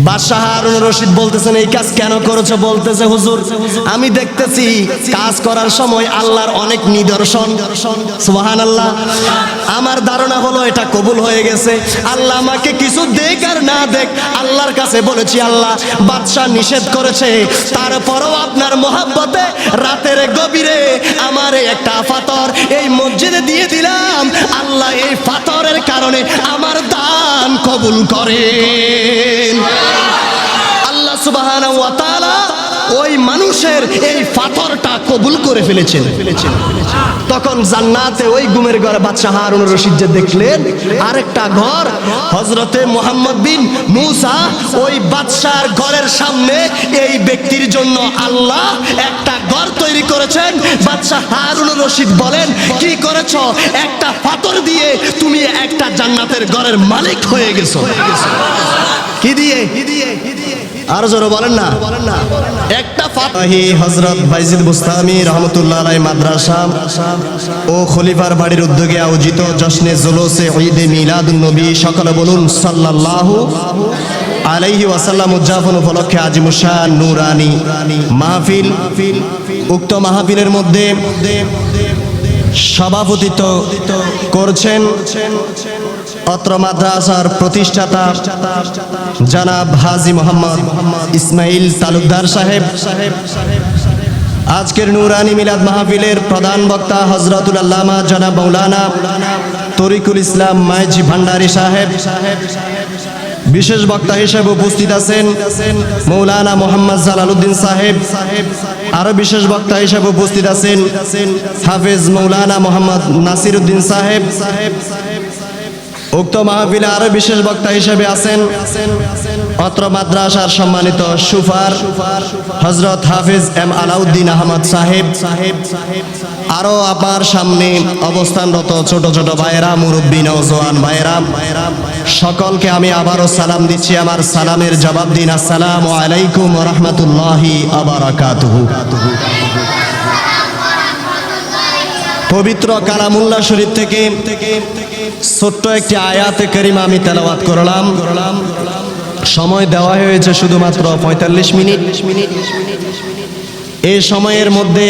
বাদশাহ হারুন রশিদ বলতেছেন, এই কাজ কেন করেছো? বলতেছে, হুজুর আমি দেখতেছি কাজ করার সময় আল্লাহর অনেক নিদর্শন। সুবহানাল্লাহ। আমার ধারণা হলো এটা কবুল হয়ে গেছে। আল্লাহ আমাকে কিছু দেখ আর না দেখ, আল্লাহর কাছে বলেছি, আল্লাহ বাদশাহ নিষেধ করেছে, তারপরও আপনার মহাব্বতে রাতের গভীরে আমার একটা পাথর এই মসজিদে দিয়ে দিলাম। আল্লাহ এই পাথরের কারণে আমার দান কবুল করেন। আল্লাহ সুবহানাহু ওয়া তাআলা ওই মানুষের এই পাথরটা কবুল করে ফেলেছেন। তখন জান্নাতে ওই গুমের ঘরে বাদশাহ হারুন রশিদ যে দেখলেন আরেকটা ঘর, হযরতে মুহাম্মদ বিন মুসা ওই বাদশার ঘরের সামনে এই ব্যক্তির জন্য আল্লাহ একটা ঘর তৈরি করেছেন। বাদশাহ হারুন রশিদ বলেন, কি করেছো? একটা পাথর দিয়ে তুমি একটা জান্নাতের ঘরের মালিক হয়ে গেছো। কি দিয়ে? আর জোরে বলেন না। একটা ফাতাহি হযরত বাইজিদ বুস্তামি রাহমাতুল্লাহ আলাইহি মাদ্রাসা ও খলিফার বাড়ির উদ্যোগে আয়োজিত জশ্নে জুলুসে ঈদে মিলাদুন নবী, সকলে বলুন সাল্লাল্লাহু আলাইহি ওয়াসাল্লাম উদযাপন উপলক্ষে আজিমুশান নূরানী মাহফিল। উক্ত মাহফিলের মধ্যে সভাপতিত্ব করছেন অত্র মাদ্রাসার প্রতিষ্ঠাতা জনাব হাজী মোহাম্মদ ইসমাইল তালুকদার সাহেব। আজকের নূরানী মিলাদ মাহফিলের প্রধান বক্তা হযরতুল আল্লামা জনাব মাওলানা তরিকুল ইসলাম মাইজি ভান্ডারী সাহেব। বিশেষ বক্তা হিসেবে উপস্থিত আছেন মাওলানা মোহাম্মদ জালালউদ্দিন সাহেব। আরো বিশেষ বক্তা হিসেবে উপস্থিত আছেন হাফেজ মাওলানা মোহাম্মদ নাসিরউদ্দিন সাহেব। উক্ত মাহফিলে আরো বিশেষ বক্তা হিসেবে আছেন অত্র মাদ্রাসার সম্মানিত সুফার হযরত হাফেজ এম আলাউদ্দিন আহমদ সাহেব। আরো আপনার সামনে অবস্থানরত ছোট ছোট ভাইয়েরা, মুরব্বী, নওজোয়ান ভাইয়েরা, সকলকে আমি আবারও সালাম দিচ্ছি। আমার সালামের জবাব দিন, আসসালামু আলাইকুম ওয়া রাহমাতুল্লাহি ওয়া বারাকাতুহু। পবিত্র কালামুল্লাহ শরীফ থেকে ছোট্ট একটি আয়াতে কারিমা আমি তেলাওয়াত করলাম। সময় দেওয়া হয়েছে শুধুমাত্র 45 মিনিট। এই সময়ের মধ্যে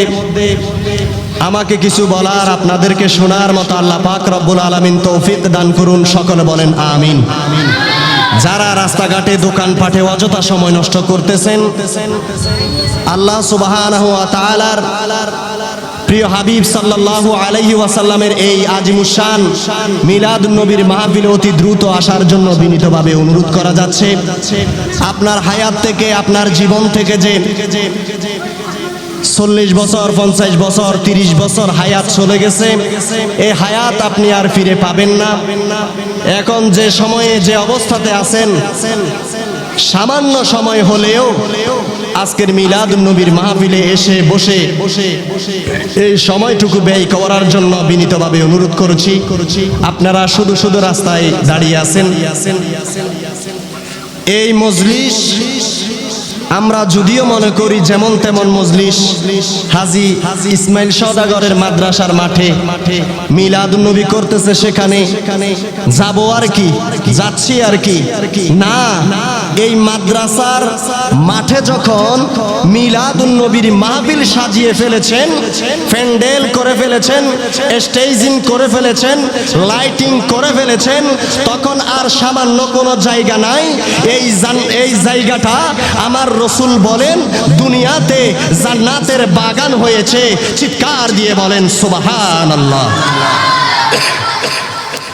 আমাকে কিছু বলার, আপনাদেরকে শোনার মতো আল্লাহ পাক রব্বুল আলামিন তৌফিক দান করুন। সকলে বলেন আমিন। যারা রাস্তাঘাটে দোকানপাটে অযথা সময় নষ্ট করতেছেন, আল্লাহ সুবহানাহু ওয়া তাআলার প্রিয় হাবিব সাল্লাল্লাহু আলাইহি ওয়াসাল্লামের এই আজিমুশান মিলাদুন নবীর মাহফিলে অতি দ্রুত আসার জন্য বিনীতভাবে অনুরোধ করা যাচ্ছে। আপনার হায়াত থেকে, আপনার জীবন থেকে যে 40 বছর, 50 বছর, 30 বছর হায়াত চলে গেছে, এই হায়াত আপনি আর ফিরে পাবেন না। এখন যে সময়ে, যে অবস্থাতে আছেন, সামান্য সময় হলেও আজকের মিলাদুন নবীর মাহফিলে এসে বসে এই সময়টুকু ব্যয় করার জন্য বিনীতভাবে অনুরোধ করছি। আপনারা শুধু শুধু রাস্তায় দাঁড়িয়ে আছেন। এই মজলিস আমরা যদিও মনে করি যেমন তেমন মজলিস, হাজী ইসমাইল সওদাগরের মাদ্রাসার মাঠে মিলাদুন নবী করতেছে, সেখানে যাব আর কি, যাচ্ছি আর কি না। এই মাদ্রাসার মাঠে যখন মিলাদুন নবীর মাহফিল সাজিয়ে ফেলেছেন, প্যান্ডেল করে ফেলেছেন, স্টেজিং করে ফেলেছেন, লাইটিং করে ফেলেছেন, তখন আর সামান্য কোনো জায়গা নাই। এই জায়গাটা আমার রাসূল বলেন দুনিয়াতে জান্নাতের বাগান হয়েছে। চিৎকার দিয়ে বলেন সুবহানাল্লাহ।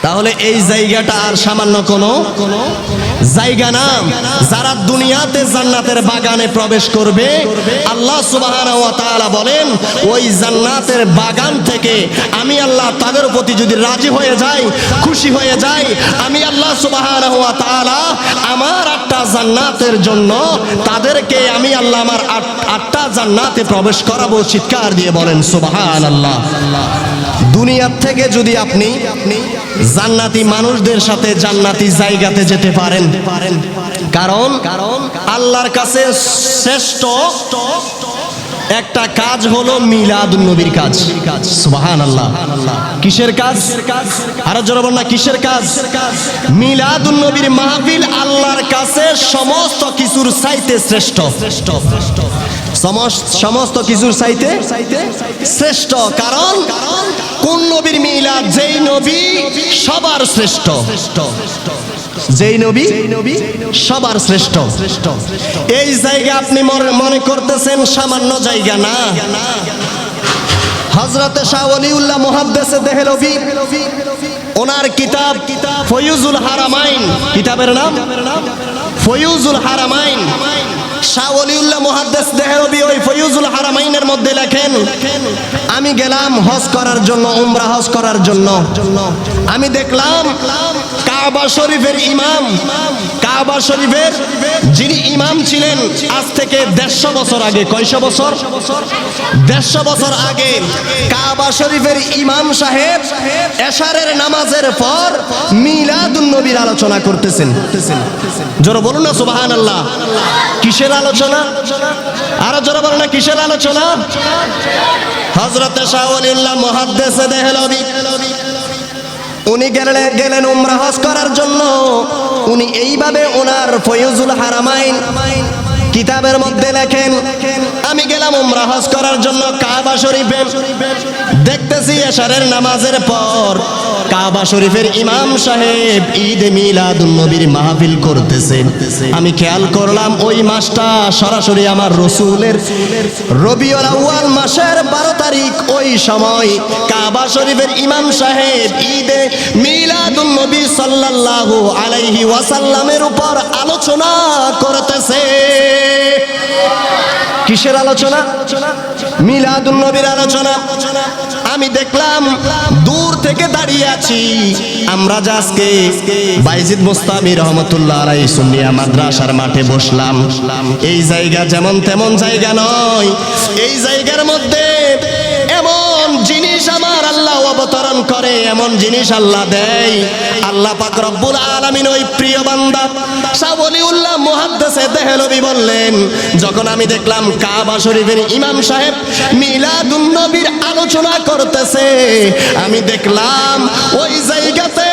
তাহলে এই জায়গাটা আর সামান্য কোনো জায়গা না। যারা দুনিয়াতে জান্নাতের বাগানে প্রবেশ করবে, আল্লাহ সুবহানাহু ওয়া তাআলা বলেন ওই জান্নাতের বাগান থেকে আমি আল্লাহ তাদের প্রতি যদি রাজি হয়ে যাই, খুশি হয়ে যাই, আমি আল্লাহ সুবহানাহু ওয়া তাআলা আমার 8টা জান্নাতের জন্য তাদেরকে আমি আল্লাহ আমার 8টা জান্নাতে প্রবেশ করাবো। চিৎকার দিয়ে বলেন সুবহানাল্লাহ। দুনিয়ার থেকে যদি আপনি জান্নাতি মানুষদের সাথে জান্নাতি জায়গাতে যেতে পারেন, কারণ আল্লাহর কাছে শ্রেষ্ঠ একটা কাজ হলো মিলাদুন নবীর কাজ। সুবহানাল্লাহ। কিসের কাজ? আরো জোরে বল না, কিসের কাজ? মিলাদুন নবীর মাহফিল আল্লাহর কাছে সমস্ত কিছুর চাইতে শ্রেষ্ঠ। সমস্ত কিছুর চাইতে শ্রেষ্ঠ। কারণ কোন নবীর মিলাদ? যেই নবী সবার শ্রেষ্ঠ, যেই নবী সবার শ্রেষ্ঠ। এই জায়গা আপনি মনে করতেছেন সামান্য জায়গা, না। হযরতে শাহ ওলিউল্লাহ মুহাদ্দিসে দেহলভী, ওনার কিতাব ফয়ুজুল হারামাইন, কিতাবের নাম ফয়ুজুল হারামাইন। শাহ ওলিউল্লাহ মুহাদ্দিস দেহলভী ওই ফয়ুজুল হারামাইনের মধ্যে লেখেন, আমি গেলাম হজ করার জন্য, উমরা হজ করার জন্য। আমি দেখলাম কাবা শরীফের ইমাম, কাবা শরীফের যিনি ইমাম ছিলেন আজ থেকে 150 বছর আগে, কয়শো বছর? 150 বছর আগে কাবা শরীফের ইমাম সাহেব এশারের নামাজের পর মিলাদুন নবীর আলোচনা করতেছেন। জোরে বলুন না সুবহানাল্লাহ। কিসের আলোচনা? আরো জোরে বলুন না, কিসের আলোচনা? হযরতে শাহ ওলিউল্লাহ মুহাদ্দিসে দেহলভী উনি গেলেন উমরা হজ করার জন্য। উনি এইভাবে ওনার ফয়ুজুল হারামাইন কিতাবের মধ্যে লেখেন, আমি গেলাম উমরা হজ করার জন্য কাবা শরীফে। দেখতেছি এশারের নামাজের পর কাবা শরীফের ইমাম সাহেব ঈদে মিলাদুন নবীর মাহফিল করতেছেন। আমি খেয়াল করলাম ওই মাসটা সরাসরি আমার রাসূলের রবিউল আউয়াল মাসের 12 তারিখ। ওই সময় কাবা শরীফের ইমাম সাহেব ঈদে মিলাদুন নবী সাল্লাল্লাহু আলাইহি ওয়াসাল্লামের উপর আলোচনা করতেছে। কিসের আলোচনা? মিলাদুন নবীর আলোচনা। আমি দেখলাম দূর থেকে দাঁড়িয়ে আছি। আমরা যে আজকে বাইজিদ মুস্তামি রহমাতুল্লাহ আলাইহি সুন্নিয়া মাদ্রাসার মাঠে বসলাম, এই জায়গা যেমন তেমন জায়গা নয়। এই জায়গার মধ্যে এমন জিনিস আমার আল্লাহ অবতরণ করে, এমন জিনিস আল্লাহ দেয়। আল্লাহ পাক রব্বুল আলামিন ওই প্রিয় বান্দা শাহ ওলিউল্লাহ মুহাদ্দিসে দেহলভী বললেন, যখন আমি দেখলাম কাবা শরীফের ইমাম সাহেব মিলাদুন নবীর আলোচনা করতেছে, আমি দেখলাম ওই জায়গাতে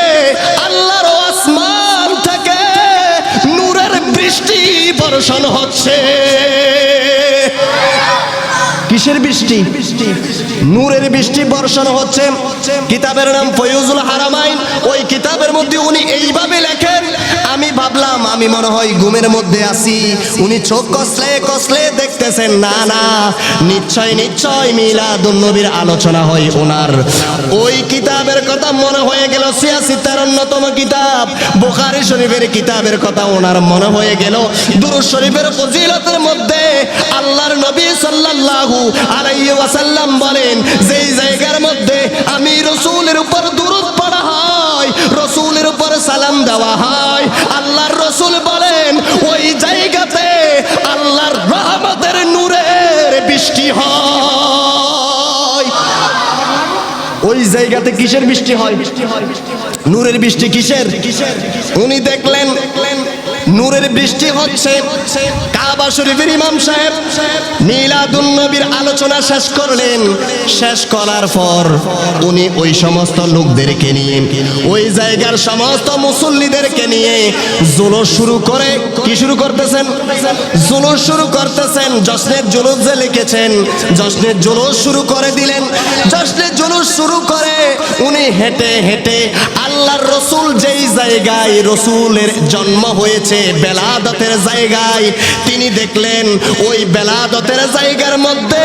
আল্লাহর আসমান থেকে নূরের বৃষ্টি বর্ষণ হচ্ছে। কিসের বৃষ্টি? নূরের বৃষ্টি বর্ষণ হচ্ছে। কিতাবের নাম ফয়ুজুল হারামাইন। ওই কিতাবের মধ্যে উনি এইভাবে লেখেন, আমি ভাবলাম আমি মনে হয় ঘুমের মধ্যে আছি। উনি চোখ কসলে দেখতেছেন, না না, নিশ্চয় মিলাদুন নবীর আলোচনা হয় ওনার। ওই কিতাবের কথা মনে হয়ে গেল ৮৬ অন্যতম কিতাব বুখারী শরীফের কিতাবের কথা ওনার মনে হয়ে গেল। দুরূদ শরীফের ফজিলতের মধ্যে আল্লাহর নবী সাল্লাল্লাহু আলাইহি ওয়াসাল্লাম বলেন, যেই জায়গার মধ্যে আমি রাসূলের উপর দুরূদ পড়া হয়, রাসূলের উপর সালাম দেওয়া হয়, আল্লাহর রাসূল বলেন ওই জায়গাতে আল্লাহর রহমতের নূরের বৃষ্টি হয়। ওই জায়গাতে কিসের বৃষ্টি হয়? নূরের বৃষ্টি। কিসের? উনি দেখলেন নূরের বৃষ্টি হচ্ছে। কাবা শরীফের ইমাম সাহেব মিলাদুন নবীর আলোচনা শেষ করলেন। শেষ করার পর উনি ওই সমস্ত লোকদেরকে নিয়ে, ওই জায়গার সমস্ত মুসল্লিদেরকে নিয়ে জুলুস শুরু করে। কি শুরু করতেছেন? জুলুস শুরু করতেছেন। জশ্নের জুলুস যে লিখেছেন, জশ্নের জুলুস শুরু করে দিলেন। জশ্নের জুলুস শুরু করে উনি হেঁটে হেঁটে আল্লাহর রাসূল যেই জায়গায় রাসূলের জন্ম হয়েছে, বেলাদতের জায়গায়, তিনি দেখলেন ওই বেলাদতের জায়গার মধ্যে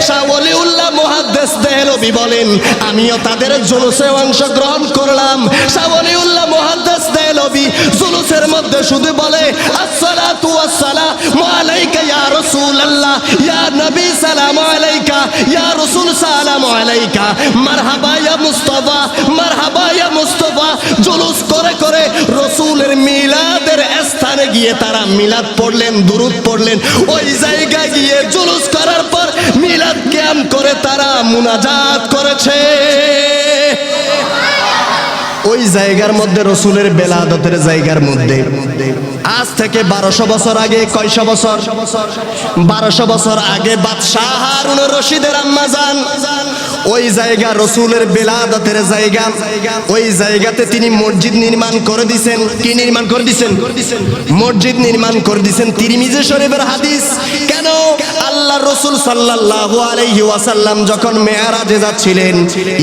শাহ ওলিউল্লাহ মুহাদ্দিস দেহলভী বলেন, আমিও তাদের জুলুসে অংশগ্রহণ করলাম। শাহ ওলিউল্লাহ মুহাদ্দিস দেহলভী জুলুসের মধ্যে শুধু বলে, আসসালাতু ওয়াসসালামু আলাইকা ইয়া রাসূলুল্লাহ, ইয়া নবী সালামু আলাইকা, ইয়া রাসূল সালামু আলাইকা, মারহাবা ইয়া মুস্তাফা, মারহাবা ইয়া মুস্তাফা। জুলুস করে করে রাসূলের মিলাদের স্থানে গিয়ে তারা মিলাদ পড়লেন, দুরূদ পড়লেন। ওই জায়গায় গিয়ে জুলুস করার পর মিলাদ কিয়াম করে তারা মুনাজাত করেছে। ওই জায়গার মধ্যে রসুলের বেলাদতের জায়গার মধ্যে আজ থেকে 1200 বছর আগে, কয়শো বছর, 1200 বছর আগে বাদশাহ হারুন রশিদের আম্মা জান ওই জায়গা রসুলের বেলাদতের জায়গা, ওই জায়গাতে তিনি মসজিদ নির্মাণ করে দিয়েছেন। কি নির্মাণ করে দিয়েছেন? মসজিদ নির্মাণ করে দিয়েছেন। তিরমিজি শরীফের হাদিস। কেন? আল্লাহ রসুল সাল্লাল্লাহু আলাইহি ওয়াসাল্লাম যখন মেরাজে যাচ্ছিলেন,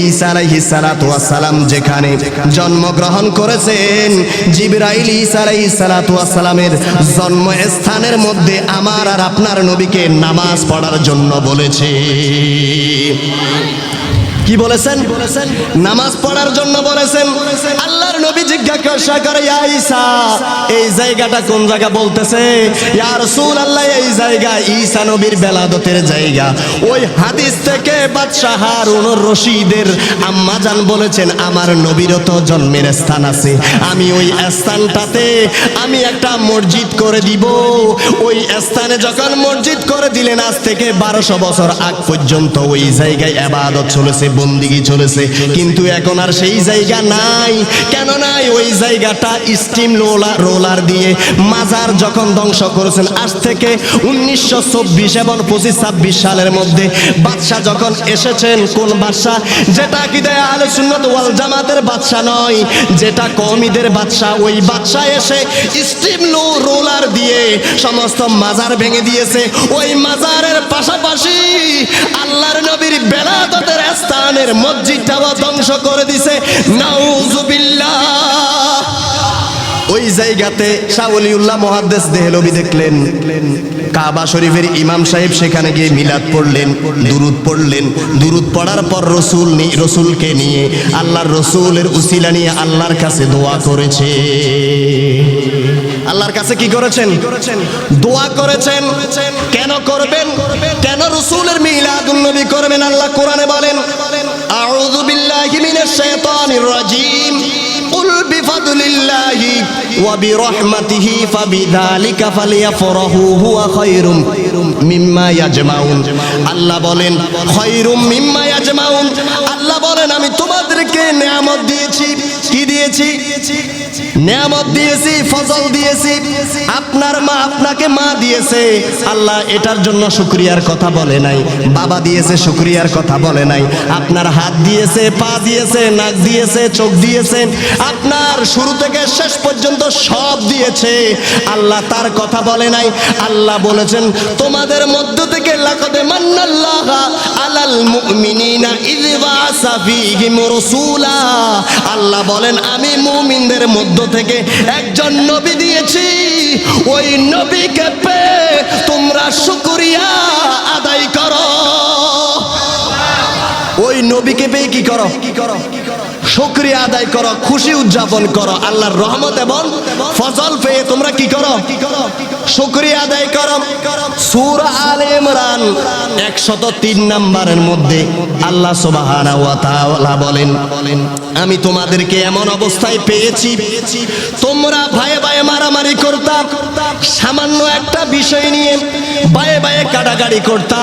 ঈসা আলাইহিস সালাতু ওয়াস সালাম যেখানে জন্মগ্রহণ করেছেন, জিবরাইল ঈসা আলাইহিস সালাতু ওয়াস সালামের জন্মস্থানের মধ্যে আমার আর আপনার নবীকে নামাজ পড়ার জন্য বলেছে। কি বলেছেন? নামাজ পড়ার জন্য বলেছেন। আল্লাহর নবী জিজ্ঞাসা করে, ইয়া ঈসা, এই জায়গাটা কোন জায়গা? বলতেছে, ইয়া রাসূলুল্লাহ, এই জায়গা ঈসা নবীর বেলাদতের জায়গা। ওই হাদিস থেকে বাদশাহ হারুন রশিদের আম্মা জান বলেছেন, আমার নবীরও তো জন্মের স্থান আছে, আমি ওই স্থানটাতে আমি একটা মসজিদ করে দিব। ওই স্থানে যখন মসজিদ করে দিলেন, আজ থেকে 1200 বছর আগ পর্যন্ত ওই জায়গায় ইবাদত চলেছে, বন্দিগি চলেছে। কিন্তু এখন আর সেই জায়গা নাই। কেন নাই? ওই জায়গাটা স্টিম রোলার দিয়ে মাজার যখন ধ্বংস করেছেন, আজ থেকে 1924 এবং 25-26 সালের মধ্যে বাদশা যখন এসেছেন, কোন বাদশা? যেটা আকীদায়ে আহলে সুন্নাত ওয়াল জামাতের বাদশা নয়, যেটা কওমীদের বাদশা, ওই বাদশা এসে স্টিম রোলার দিয়ে সমস্ত মাজার ভেঙে দিয়েছে। ওই মাজারের পাশাপাশি আল্লাহর নবীর বেলাদতের স্থানের মসজিদটাও ধ্বংস করে দিছে। নাউযুবিল্লাহ। ওই জায়গাতে শাহ ওলিউল্লাহ মুহাদ্দিস দেহলভী দেখলেন, কাবা শরীফের ইমাম সাহেব সেখানে গিয়ে মিলাদ পড়লেন, দুরুদ পড়লেন। দুরুদ পড়ার পর রসুলকে নিয়ে, আল্লাহর রসুলের উসিলা নিয়ে আল্লাহর কাছে দোয়া করেছে। আল্লাহর কাছে কি করেছেন? দোয়া করেছেন। কেন করবেন? কেন রসুলের মিলাদুন নবী করবেন? আল্লাহ কোরআনে বলেন, আউযু বিল্লাহি মিনাশ শাইতানির রাজীম, কুল বিফাদলিল্লাহি ওয়া বিরহমাতিহি ফাবিযালিকা ফালইফরাহু হুয়া খায়রুম মিম্মা ইয়াজমাউন। আল্লাহ বলেন, খায়রুম মিম্মা ইয়াজমাউন। আল্লাহ বলেন, আমি তোমাদেরকে নিয়ামত দিয়েছি। কি দিয়েছি? নিয়ামত দিয়েছি, ফজল দিয়েছি। আপনার মা আপনাকে মা দিয়েছে, আল্লাহ এটার জন্য শুকরিয়ার কথা বলে নাই। বাবা দিয়েছে, শুকরিয়ার কথা বলে নাই। আপনার হাত দিয়েছে, পা দিয়েছে, নাক দিয়েছে, চোখ দিয়েছে, আপনার শুরু থেকে শেষ পর্যন্ত সব দিয়েছে, আল্লাহ তার কথা বলে নাই। আল্লাহ বলেছেন, তোমাদের মধ্য থেকে লাকাদ মান্নাল্লাহু আলাল মুমিনিনা ইয বা'সা ফীহিম রাসূলা। আল্লাহ বলেন, আমি মুমিনদের মধ্য থেকে একজন নবী দিয়েছি। ওই নবীকে পেয়ে তোমরা শুকরিয়া আদায় করো। ওই নবীকে পেয়ে কি করো? শুকরিয়া আদায় করো, খুশি উদযাপন করো। আল্লাহর রহমত এবং ফজল পেয়ে তোমরা কি করো? শুকরিয়া আদায় করো। সূরা আলে ইমরান 103 নম্বরের মধ্যে আল্লাহ সুবহানাহু ওয়া তাআলা বলেন, আমি তোমাদেরকে এমন অবস্থায় পেয়েছি, তোমরা ভাইয়ে ভাইয়ে মারামারি করতা, সামান্য একটা বিষয় নিয়ে ভাইয়ে ভাইয়ে কাটাকাটি করতা,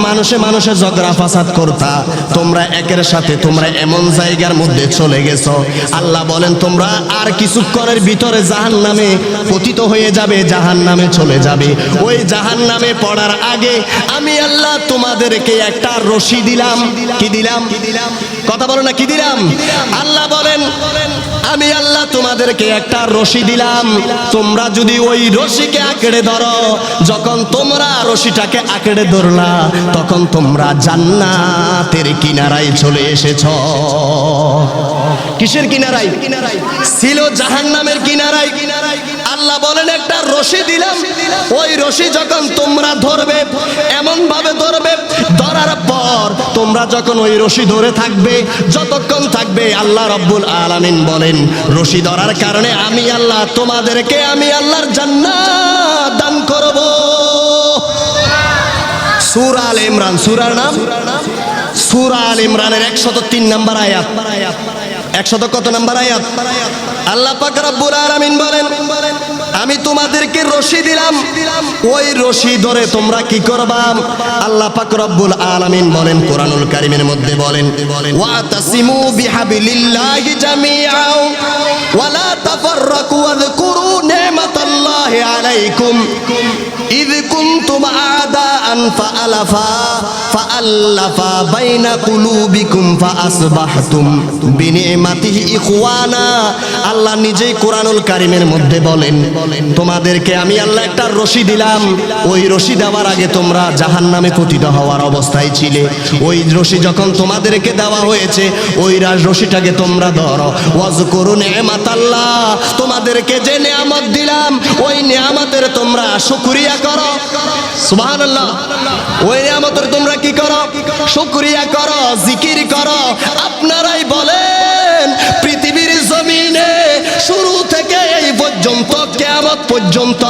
মানুষে মানুষে ঝগড়া ফাসাদ করতা। তোমরা একের সাথে তোমরা এমন জায়গার মধ্যে চলে গেছো, আল্লাহ বলেন তোমরা আর কিছুক্ষণের ভিতরে জাহান্নামে পতিত হয়ে যাবে, জাহান্নামে চলে যাবে। ওই জাহান্নামে পড়ার আগে আমি আল্লাহ তোমাদেরকে একটা রশি দিলাম। কি দিলাম? কথা বলো না, কি দিলাম? আল্লাহ বলেন, আমি আল্লাহ তোমাদেরকে একটা রশি দিলাম। তোমরা যদি ওই রশিকে আঁকড়ে ধরো, যখন তোমরা রশিটাকে আঁকড়ে ধরলা, তখন তোমরা জান্নাতের কিনারায় চলে এসেছো। কিসের কিনারায়? ছিল জাহান্নামের কিনারায়। আল্লাহ বলেন, একটা রশি দিলাম। ওই রশি যখন তোমরা ধরবে, এমন ভাবে ধরবে, ধরার পর তোমরা যখন ওই রশি ধরে থাকবে, যতক্ষণ থাকবে, আল্লাহ রাব্বুল আলামিন বলেন, রশি ধরার কারণে আমি আল্লাহ তোমাদেরকে আমি আল্লাহর জান্নাত দান করব। সূরা আলে ইমরান, সূরার নাম সূরা আলে ইমরানের 103 নম্বর আয়াত। 100 কত নম্বর আয়াত? আল্লাহ পাক রব্বুল আলামিন বলেন, আমি তোমাদেরকে রশি দিলাম, ওই রশি ধরে তোমরা কি করবা? আল্লাহ পাক রব্বুল আলামিন বলেন কোরআনুল কারীমের মধ্যে বলেন ওয়াতাসিমু বিহাবিলিল্লাহি জামিআ ওয়ালা তাফাররাকু ওয়াযকুরু নি'মাতাল্লাহি আলাইকুম ইয কুনতুম আদাআন ফাআলাফা বাইনা কুলুবিকুম ফাআসবাহতুম বিনি'মাতিহি ইখওয়ানা। আল্লাহ নিজেই কোরআনুল কারীমের মধ্যে বলেন তোমাদেরকে আমি আল্লাহ একটা রশি দিলাম, ওই রশি দেওয়ার আগে তোমরা জাহান্নামে পতিত হওয়ার অবস্থায় ছিলে। ওই রশি যখন তোমাদেরকে দেওয়া হয়েছে, ওই রশিটাকে তোমরা ধরো। ওয়াজকুরু নি'মাতাল্লাহ, তোমাদেরকে যে নিয়ামত দিলাম ওই নিয়ামতের তোমরা শুকরিয়া করো। সুবহানাল্লাহ। ওই নিয়ামতের তোমরা কি করো? শুকরিয়া করো, জিকির করো। আপনারাই বলেন পৃথিবীর জমিনে শুরু থেকে এই পর্যন্ত কিয়ামত পর্যন্ত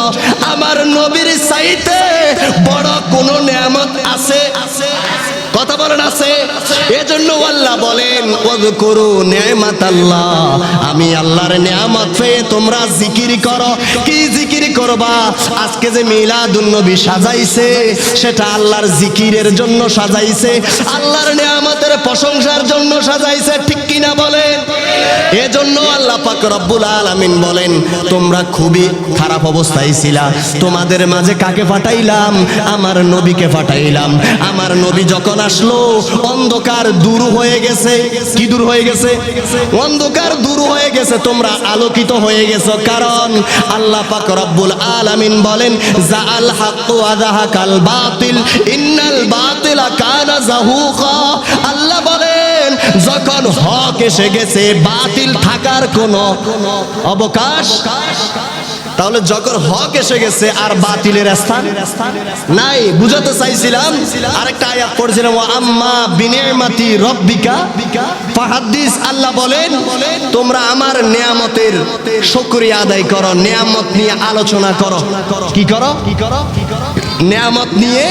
আমার নবীর চাইতে বড় কোন নিয়ামত আছে? কথা বলেন আছে? এজন্য আল্লাহ বলেন ওয়াজকুরু নি'মাতাল্লাহ, আমি আল্লাহর নিয়ামত পেয়ে তোমরা জিকির করো। কি জিকির করবা? আজকে যে মিলাদুন নবী সাজাইছে সেটা আল্লাহর জিকিরের জন্য সাজাইছে, আল্লাহর নিয়ামতের প্রশংসার জন্য সাজাইছে, ঠিক কিনা বলেন? এজন্য আল্লাহ পাক রব্বুল আলামিন বলেন তোমরা খুবই খারাপ অবস্থায় ছিলা, তোমাদের মাঝে কাকে পাঠাইলাম? আমার নবীকে পাঠাইলাম। আমার নবী যখন আসলো অন্ধকার দূর হয়ে গেছে। কি দূর হয়ে গেছে? অন্ধকার দূর হয়ে গেছে, তোমরা আলোকিত হয়ে গেছো। কারণ আল্লাহ পাক রব্বুল আলামিন বলেন জাআল হাক্কু ওয়া যাহাকাল বাতিল ইন্নাল বাতিলা কানা যাহুকা। আল্লাহ বলেন যখন হক এসে গেছে বাতিল থাকার কোনো অবকাশ। তাহলে যখন হক এসে গেছে আর বাতিলের স্থান নাই। বুঝাতে চাইছিলাম, আরেকটা আয়াত পড়ছিলাম ওয়া আম্মা বিনি'মাতি রাব্বিকা ফাহাদ্দিস। আল্লাহ বলেন তোমরা আমার নিয়ামতের শুকরিয়া আদায় করো, নিয়ামত নিয়ে আলোচনা করো। কি করো? নিয়ামত নিয়ে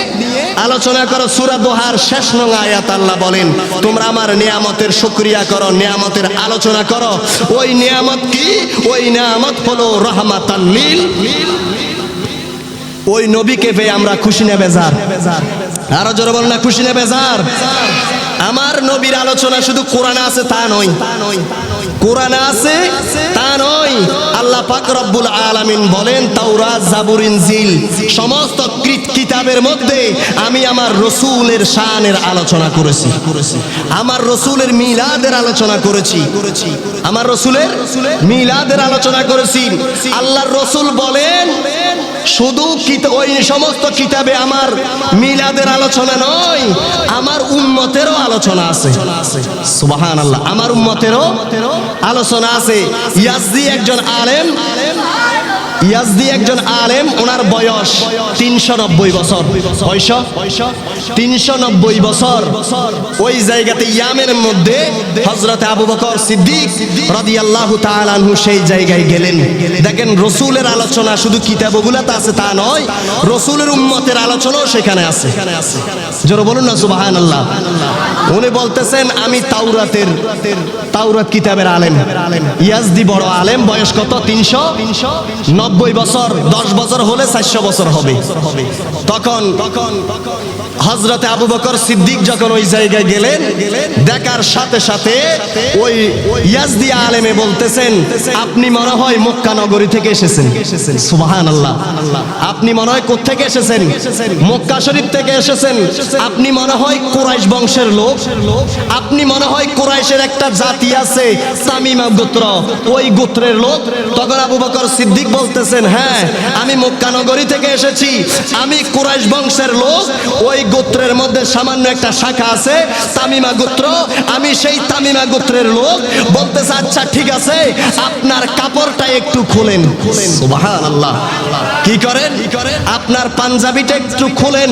আলোচনা করো। সূরা দোহার শেষ নং আয়াত আল্লাহ বলেন তোমরা আমার নিয়ামতের শুকরিয়া করো, নিয়ামতের আলোচনা করো। ওই নিয়ামত কি? ওই নিয়ামত হলো রাহমাতাল লিল। ওই নবীকে পেয়ে আমরা খুশি না বেজার? আরো জোরে বল না, খুশি না বেজার? আমার নবীর আলোচনা শুধু কোরআনে আছে তা নয়, কোরআনে আছে তা নয়। আল্লাহ পাক রব্বুল আলামিন বলেন তাওরাত, জাবুর, ইনজিল সমস্ত কিতাবের মধ্যে আমি আমার রসূলের শানের আলোচনা করেছি, আমার রসূলের মিলাদের আলোচনা করেছি, আমার রসূলের মিলাদের আলোচনা করেছি। আল্লাহর রসূল বলেন শুধু ওই সমস্ত কিতাবে আমার মিলাদের আলোচনা নয়, আমার উম্মতেরও আলোচনা আছে। সুবহানাল্লাহ। আমার উম্মতেরও আলোচনা আছে। ইয়াজদি একজন আলেম, ওনার বয়স 390 বছর। বয়স 390 বছর। ওই জায়গাতে ইয়ামের মধ্যে হযরত আবু বকর সিদ্দিক রাদিয়াল্লাহু তাআলা আনহু সেই জায়গায় গেলেন। দেখেন রসূলের আলোচনা শুধু কিতাবগুলোতে আছে তা নয়, রসূলের উম্মতের আলোচনাও সেখানে আছে। জোরে বলুন না সুবহানাল্লাহ। উনি বলতেছেন আমি তাওরাত কিতাবের আলেম। ইয়াজদি বড় আলেম। বয়স কত? 390 বছর। 10 বছর হলে 400 বছর হবে। তখন হযরতে আবু বকর সিদ্দিক যখন ওই জায়গায় গেলেন, দেখার সাথে সাথে ওই ইয়াজদি আলেমে বলতেছেন আপনি মনে হয় মক্কা নগরী থেকে এসেছেন। সুবহানাল্লাহ। আপনি মনে হয় কোথা থেকে এসেছেন? মক্কা শরীফ থেকে এসেছেন। আপনি মনে হয় কুরাইশ বংশের লোক। আপনি মনে হয় কুরাইশের একটা জাতি আছে তামিমা গোত্র, ওই গোত্রের লোক। তখন আবু বকর সিদ্দিক বলতেছেন হ্যাঁ, আমি মক্কা নগরী থেকে এসেছি, আমি কুরাইশ বংশের লোক। ওই গোত্রের মধ্যে সামান্য একটা শাখা আছে তামিমা গোত্র, আমি সেই তামিমা গোত্রের লোক। বলতেছে আচ্ছা ঠিক আছে, আপনার কাপড়টা একটু খুলেন। সুবহানাল্লাহ। কি করেন? আপনার পাঞ্জাবিটা একটু খুলেন।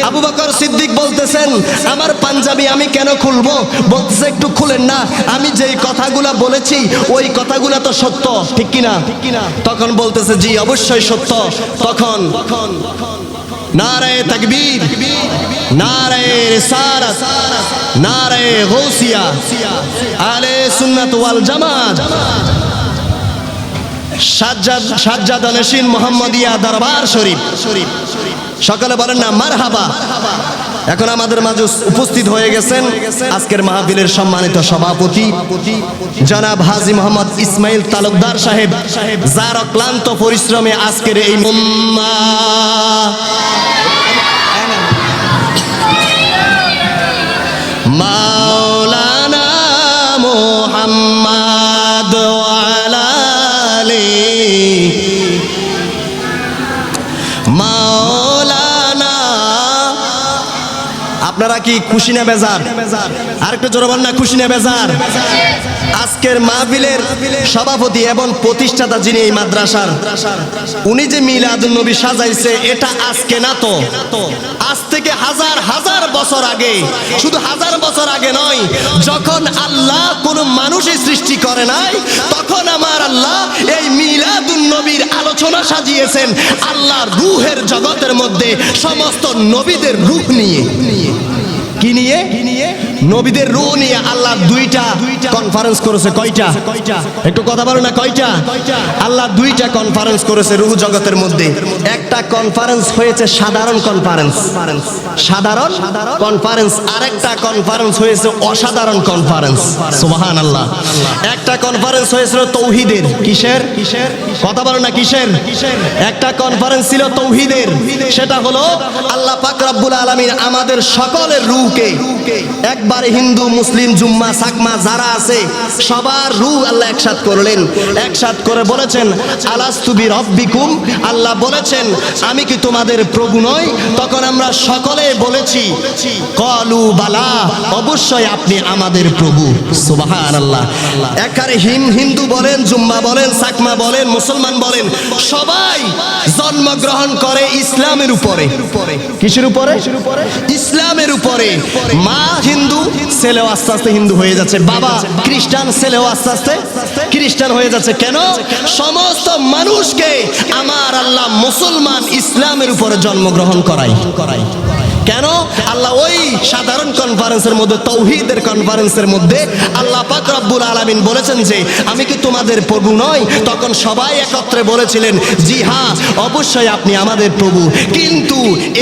আবু বকর সিদ্দিক বলতেছেন আমার পাঞ্জাবি আমি কেন খুলবো? বলতেছে একটু খুলেন না, আমি যেই কথাগুলা বলেছি ওই কথাগুলা তো সত্য, ঠিক কিনা? তখন বলতেছে জি অবশ্যই সত্য। তখন নারায়ে তাকবীর, নারায়ে রিসালাত, নারায়ে গাউসিয়া, আহলে সুন্নাত ওয়াল জামাত। সাজ্জাদানশীন মোহাম্মদিয়া দরবার শরীফ। সকালে বলেন না মারহাবা। এখন আমাদের মাঝে উপস্থিত হয়ে গেছেন আজকের মাহফিলের সম্মানিত সভাপতি জনাব হাজী মোহাম্মদ ইসমাইল তালুকদার সাহেব, যার অক্লান্ত পরিশ্রমে আজকের এই মাওলানা মুহাম্মদ ওয়া আলা আলিহি মাওলানা। আপনারা কি খুশি না বেজার? আরেকটু জোরে বলেন না, খুশি না বেজার? আজকের মাহফিলের সভাপতি এবং প্রতিষ্ঠাতা যিনি এই মাদ্রাসার, উনি যে মিলাদুন নবী সাজাইছে এটা আজকে না, তো আজ থেকে হাজার হাজার বছর আগে, শুধু হাজার বছর আগে নয়, যখন আল্লাহ কোন মানুষই সৃষ্টি করে নাই তখন আমার আল্লাহ এই মিলাদুন নবীর আলোচনা সাজিয়েছেন আল্লাহর রূহের জগতের মধ্যে সমস্ত নবীদের রূহ নিয়ে। কি নিয়ে? নবীদের রূহ নিয়ে আল্লাহ দুইটা কনফারেন্স করেছে। কয়টা? একটু কথা বলো না, কয়টা? আল্লাহ দুইটা কনফারেন্স করেছে রূহ জগতের মধ্যে। একটা কনফারেন্স হয়েছে সাধারণ কনফারেন্স, সাধারণ কনফারেন্স, আরেকটা কনফারেন্স হয়েছে অসাধারণ কনফারেন্স। সুবহানাল্লাহ। একটা কনফারেন্স হয়েছিল তৌহিদের। কিসের? কথা বলো না, কিসের? একটা কনফারেন্স ছিল তৌহিদের, সেটা হলো আল্লাহ পাক রব্বুল আলামিন আমাদের সকলের রূহকে, একবারে হিন্দু মুসলিম জুম্মা সাকমা যারা আছে সবার রূহ আল্লাহ একসাথ করলেন। একসাথ করে বলেছেন আলাস্তু বিরব্বিকুম, আল্লাহ বলেছেন আমি কি তোমাদের প্রভু নই? তখন আমরা সকলে বলেছি ক্বালু বালা, অবশ্যই আপনি আমাদের প্রভু। সুবহানাল্লাহ। একারে হিন্দু বলেন, জুম্মা বলেন, সাকমা বলেন, মুসলমান বলেন, সবাই জন্মগ্রহণ করে ইসলামের উপরে। কিসের উপরে? ইসলামের উপরে। মা হিন্দু, ছেলেও আস্তে আস্তে হিন্দু হয়ে যাচ্ছে। বাবা খ্রিস্টান, ছেলেও আস্তে আস্তে খ্রিস্টান হয়ে যাচ্ছে। কেন? সমস্ত মানুষকে আমার আল্লাহ মুসলমান ইসলামের উপরে জন্মগ্রহণ করায়। কেন? আল্লাহ ওই সাধারণ কনফারেন্সের মধ্যে, তৌহিদের কনফারেন্সের মধ্যে আল্লাহ পাক রব্বুল আলামিন বলেছেন যে আমি কি তোমাদের প্রভু নই? তখন সবাই একত্রে বলেছিলেন জি হ্যাঁ, অবশ্যই আপনি আমাদের প্রভু। কিন্তু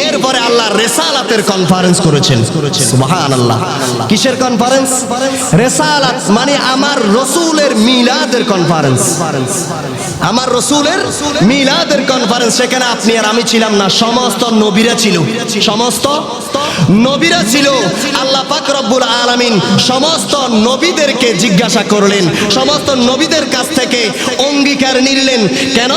এরপরে আল্লাহ রেসালাতের কনফারেন্স করেছেন। সুবহানাল্লাহ। কিসের কনফারেন্স? রেসালাত মানে আমার রসুলের মিলাদের কনফারেন্স। আমার রসুলের মিলাদের কনফারেন্স। সেখানে আপনি আর আমি ছিলাম না, সমস্ত নবীরা ছিল। সমস্ত নবীরা ছিল। আল্লাহ পাক রব্বুল আলামিন সমস্ত নবীদেরকে জিজ্ঞাসা করলেন, সমস্ত নবীদের কাছ থেকে অঙ্গীকার নিলেন। কেন?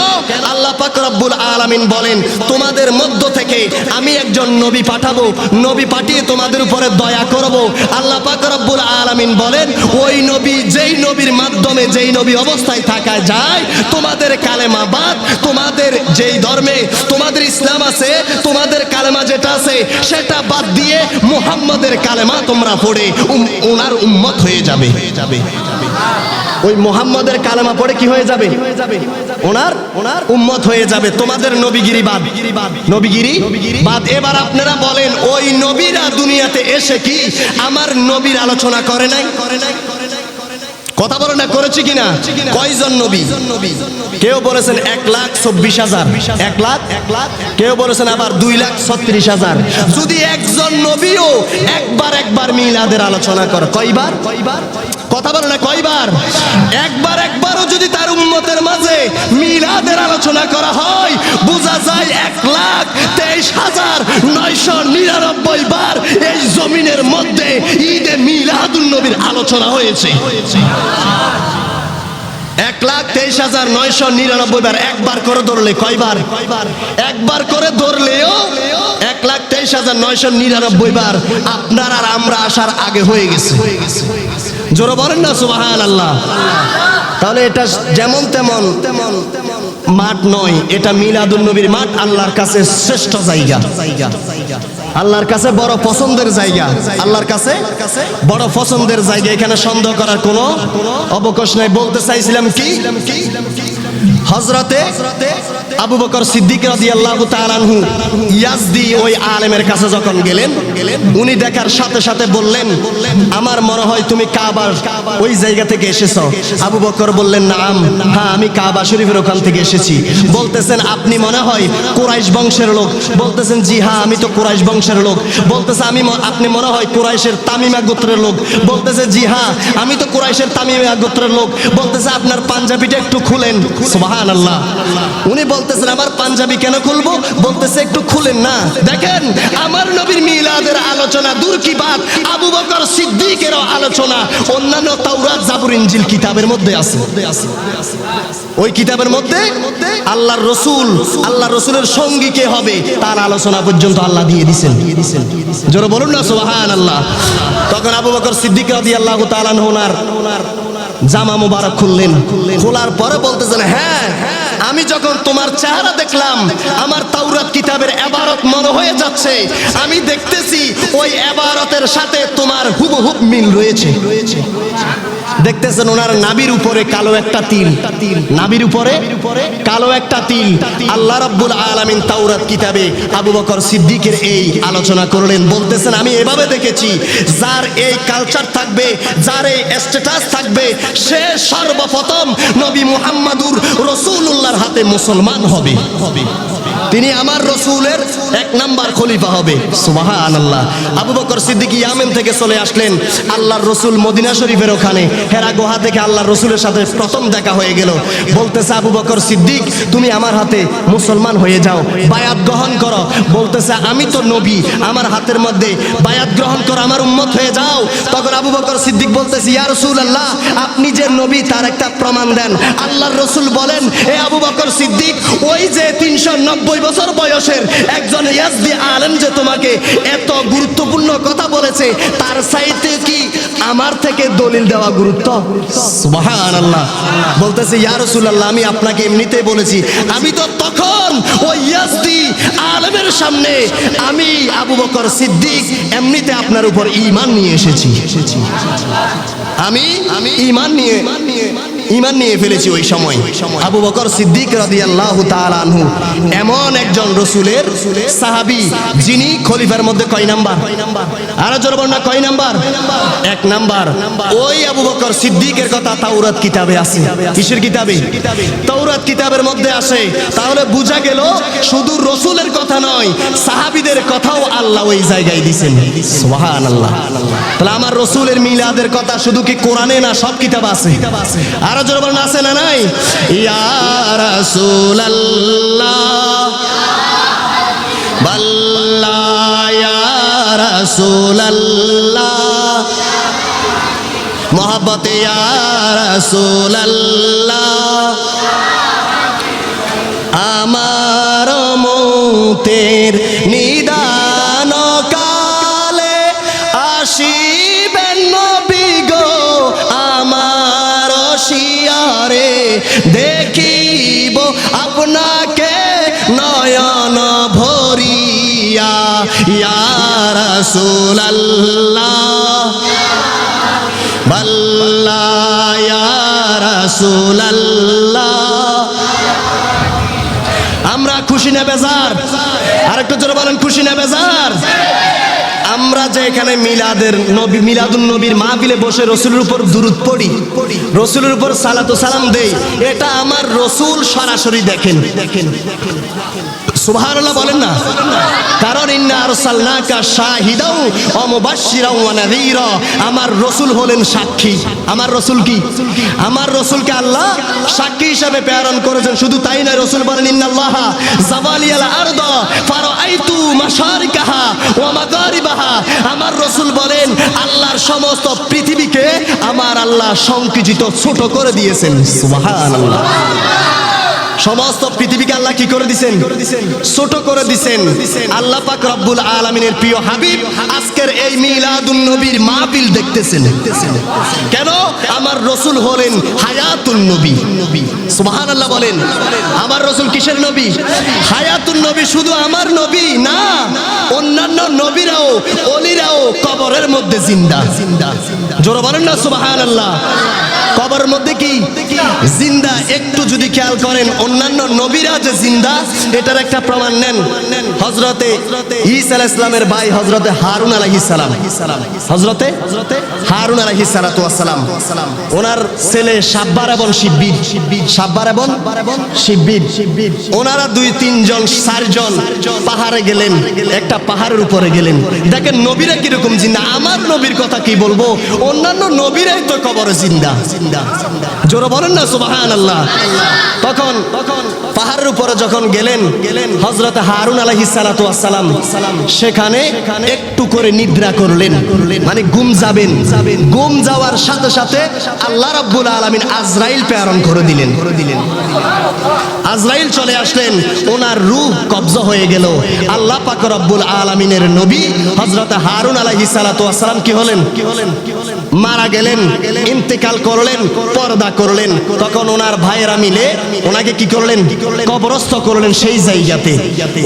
আল্লাহ পাক রব্বুল আলামিন বলেন তোমাদের মধ্য থেকে আমি একজন নবী পাঠাবো, নবী পাঠিয়ে তোমাদের উপরে দয়া করব। আল্লাহ পাক রব্বুল আলামিন বলেন ওই নবী, যেই নবীর মাধ্যমে, যেই নবী অবস্থায় থাকা যায়, তোমাদের কালেমা বাদ, তোমাদের যেই ধর্মে তোমাদের ইসলাম আছে, তোমাদের কালেমা যেটা আছে সেটা বাদ দিয়ে মুহাম্মাদের কালেমা তোমরা পড়ে ওনার উম্মত হয়ে যাবে। ওই মুহাম্মাদের কালেমা পড়ে কি হয়ে যাবে? ওনার উম্মত হয়ে যাবে। তোমাদের নবীগিরি বাদ, নবীগিরি বাদ। এবার আপনারা বলেন ওই নবীরা দুনিয়াতে এসে কি আমার নবীর আলোচনা করে নাই? কথা বলো না, করেছি কিনা? কয়জন নবী? কেউ বলেছেন 1,24,000, 1 লাখ, কেউ বলেছেন আবার 2,36,000। যদি একজন নবীও একবার মিলাদের আলোচনা করে, কয়বার? কথা বলো না, কয়বার? একবারও যদি তার উম্মতের মাঝে মিলাদের আলোচনা করা হয়, বোঝা যায় 1,23,999 বার এই জমিনের মধ্যে ঈদে মিলাদুন নবীর আলোচনা হয়েছে। 1,23,999 বার। একবার করে ধরলে কয়বার? একবার করে ধরলেও 1,23,999 বার আপনার আর আমরা আসার আগে হয়ে গেছে। জোরে বলেন না সুবহানাল্লাহ। তাহলে এটা যেমন তেমন মাঠ নয়, এটা মিলাদুন নবীর মাঠ, আল্লাহর কাছে শ্রেষ্ঠ জায়গা, আল্লাহর কাছে বড় পছন্দের জায়গা, আল্লাহর কাছে বড় পছন্দের জায়গা। এখানে সন্দেহ করার কোনো অবকাশ নাই। বলতে চাইছিলাম কি, হযরতে আবু বকর সিদ্দিক রাদিয়াল্লাহু তাআলা আনহু ইয়াজদি ওই আলেমের কাছে যখন গেলেন, উনি দেখার সাথে সাথে বললেন, আমার মনে হয় তুমি কাবার ওই জায়গা থেকে এসেছো। আবু বকর বললেন, নাম, হ্যাঁ আমি কাবা শরীফের ওখান থেকে এসেছি। বলতেছেন, আপনি মনে হয় কুরাইশ বংশের লোক। বলতেছেন, জি হ্যাঁ আমি তো কুরাইশ বংশের লোক। বলতেছে, আপনি মনে হয় কুরাইশের তামিমা গোত্রের লোক। বলতেছে, জি হ্যাঁ আমি তো কুরাইশের তামিমা গোত্রের লোক। বলতেছে, আপনার পাঞ্জাবিটা একটু খুলেন। সুবহানাল্লাহ। উনি বলতেছেন, আমার পাঞ্জাবি কেন খুলবো? বলতেছে, একটু খুলেন না। দেখেন, আমার নবীর মিলাদের আলোচনা দূর কি বাত, আবু বকর সিদ্দিকের আলোচনা অন্যান্য তাওরাত, জাবুর, ইনজিল কিতাবের মধ্যে আছে। ওই কিতাবের মধ্যে আল্লাহর রসুলের সঙ্গী কে হবে তার আলোচনা পর্যন্ত আল্লাহ দিয়ে দিয়েছেন। জোরে বলুন না সুবহানাল্লাহ। তখন আবু বকর সিদ্দিক রাদিয়াল্লাহু তাআলা আনহু ওনার জামা মুবারক খুললেন। খোলার পরে বলতেছেন, হ্যাঁ আমি যখন তোমার চেহারা দেখলাম, আমার তাওরাত কিতাবের ইবারত মনে হয়ে যাচ্ছে। আমি দেখতেছি ওই ইবারতের সাথে তোমার হুবহুব মিল রয়েছে। দেখতেছেন ওনার নাভির উপরে কালো একটা তিল, নাভির উপরে কালো একটা তিল। আল্লাহ রাব্বুল আলামিন তাওরাত কিতাবে আবু বকর সিদ্দিকের এই আলোচনা করলেন। বলতেছেন, আমি এভাবে দেখেছি, যার এই কালচার থাকবে, যার এই স্ট্যাটাস থাকবে, সে সর্বপ্রথম নবী মুহাম্মাদুর রাসূলুল্লাহর হাতে মুসলমান হবে। তিনি আমার রসুলের 1 নাম্বার খলিফা হবে। সুবহানাল্লাহ। আবু বকর সিদ্দিক ইয়ামেন থেকে চলে আসলেন। আল্লাহর রসুল মদিনা শরীফের ওখানে হেরা গুহা থেকে আল্লাহর রসুলের সাথে প্রথম দেখা হয়ে গেল। বলতেছে, আবু বকর সিদ্দিক তুমি আমার হাতে মুসলমান হয়ে যাও, বায়াত গ্রহণ করো। বলতেছে, আমি তো নবী, আমার হাতের মধ্যে বায়াত গ্রহণ করো, আমার উম্মত হয়ে যাও। তখন আবু বকর সিদ্দিক বলতেছে, ইয়া রাসূলুল্লাহ, আপনি যে নবী তার একটা প্রমাণ দেন। আল্লাহর রসুল বলেন, এ আবু বকর সিদ্দিক, ওই যে 390 বছর বয়সের একজন ইয়াজদি আলেম যে তোমাকে এত গুরুত্বপূর্ণ কথা বলেছে, তার চাইতে কি আমার থেকে দলিল দেওয়া গুরুত্ব? সুবহানাল্লাহ। বলতেছে, ইয়া রাসূলুল্লাহ, আমি আপনাকে এমনিতেই বলেছি, আমি তো তখন ওই ইয়াজদি আলেমের সামনে আমি আবু বকর সিদ্দিক এমনিতে আপনার উপর ঈমান নিয়ে এসেছি। আমি ঈমান নিয়ে ফেলেছি। ওই সময় আবু বকর সিদ্দিক রাদিয়াল্লাহু তাআলা আনহু এমন একজন রসুলের সাহাবী, যিনি খলিফার মধ্যে কয় নাম্বার? আরো জোরে বলুন না, কয় নাম্বার? 1 নাম্বার। ওই আবু বকর সিদ্দিকের কথা তাওরাত কিতাবে আছে। কিসের কিতাবে? তাওরাত কিতাবের মধ্যে আছে। তাহলে বোঝা গেল শুধু রসুলের কথা নয়, সাহাবীদের কথাও আল্লাহ ওই জায়গায় দিয়েছেন। সুবহানাল্লাহ। তাহলে আমার রসুলের মিলাদের কথা শুধু কি কোরআনে না, সব কিতাব আছে। আরো জোরে বলুন, আছে না নাই? ইয়া রাসূলুল্লাহ বাল্লাহ, ইয়া রাসূলুল্লাহ মোহাব্বতে, ইয়া রাসূলুল্লাহ আমার মৌতের নিদান কালে আসিবেন নবী গো আমার শিয়ারে, দেখিব আপনাকে নয়ন ভরিয়া, ইয়া রাসূলুল্লাহ বাল্লাহ, ইয়া রাসূলুল্লাহ। আমরা খুশি না বেজার? আরেকটু জোরে বলেন, খুশি না বেজার? আমরা যে এখানে মিলাদুন নবীর মাহফিলে বসে রসুলের উপর দুরূদ পড়ি, রসুলের উপর সালাতু সালাম দেই, এটা আমার রসুল সরাসরি দেখেন। সুবহানাল্লাহ বলেন না? কারণ ইন্না আরসালনাকা শাহিদাও ওয়া মুবাশশিরাও ওয়া নাযীরা, আমার রাসূল হলেন সাক্ষী। আমার রাসূল কি? আমার রাসূলকে আল্লাহ সাক্ষী হিসেবে প্রেরণ করেছেন। শুধু তাই নয়, রাসূল বলেন, ইন্নাল্লাহা যাওয়ালিয়াল আরদা ফারাআইতু মাশারিকাহা ওয়া মাগারিবাহা। আমার রাসূল বলেন, আল্লাহর সমস্ত পৃথিবীকে আমার আল্লাহ সংকুচিত, ছোট করে দিয়েছেন। সুবহানাল্লাহ। সমস্ত পৃথিবীকে আল্লাহ কি করে দিয়েছেন? ছোট করে দিয়েছেন। আল্লাহ পাক রব্বুল আলামিনের প্রিয় হাবিব আজকের এই মিলাদুন নবীর মাহফিল দেখতেছেন। কেন? আমার রাসূল হলেন হায়াতুন নবী। সুবহানাল্লাহ বলেন। আমার রাসূল কিসের নবী? হায়াতুন নবী। শুধু আমার নবী না, অন্যান্য নবীরাও ওলিরাও কবরের মধ্যে জিন্দা। জোরে বলেন না সুবহানাল্লাহ। কবরের মধ্যে কি জিন্দা। একটু যদি খেয়াল করেন অন্যান্য নবীরা যে জিন্দা এটার একটা প্রমাণ নেন। হযরতে ঈসা আলাইহিস সালামের ভাই হযরতে হারুন আলাইহিস সালাম, হযরতে হারুন আলাইহিস সালাতু ওয়াস সালাম, ওনার ছেলে সাব্বার এবং শিব্বির, সাব্বার এবং শিব্বির, ওনারা 2-3 জন 4 জন পাহাড়ে গেলেন, একটা পাহাড়ের উপরে গেলেন। দেখেন নবীরা কিরকম জিন্দা। আমার নবীর কথা কি বলবো, অন্যান্য নবীরাই তো কবরে জিন্দা। জোরে বলেন না সুবহানাল্লাহ। তখন পাহাড়ের উপরে যখন গেলেন হযরত হারুন আলাইহিস সালাতু ওয়াস সালাম সেখানে একটু করে নিদ্রা করলেন, মানে ঘুম যাবেন। ঘুম যাওয়ার সাথে সাথে আল্লাহ রাব্বুল আলামিন আজরাইল প্রেরণ করে দিলেন। আজরাইল চলে আসলেন, ওনার রূহ কবজা হয়ে গেল। আল্লাহ পাক রব্বুল আলামিনের নবী হযরত হারুন আলাইহিস সালাতু ওয়াস সালাম কি হলেন, মারা গেলেন, ইন্তেকাল করলেন, পর্দা করলেন। তখন ওনার ভাইয়েরা মিলে ওনাকে কি করলেন, কবরস্থ করলেন সেই জায়গাতে।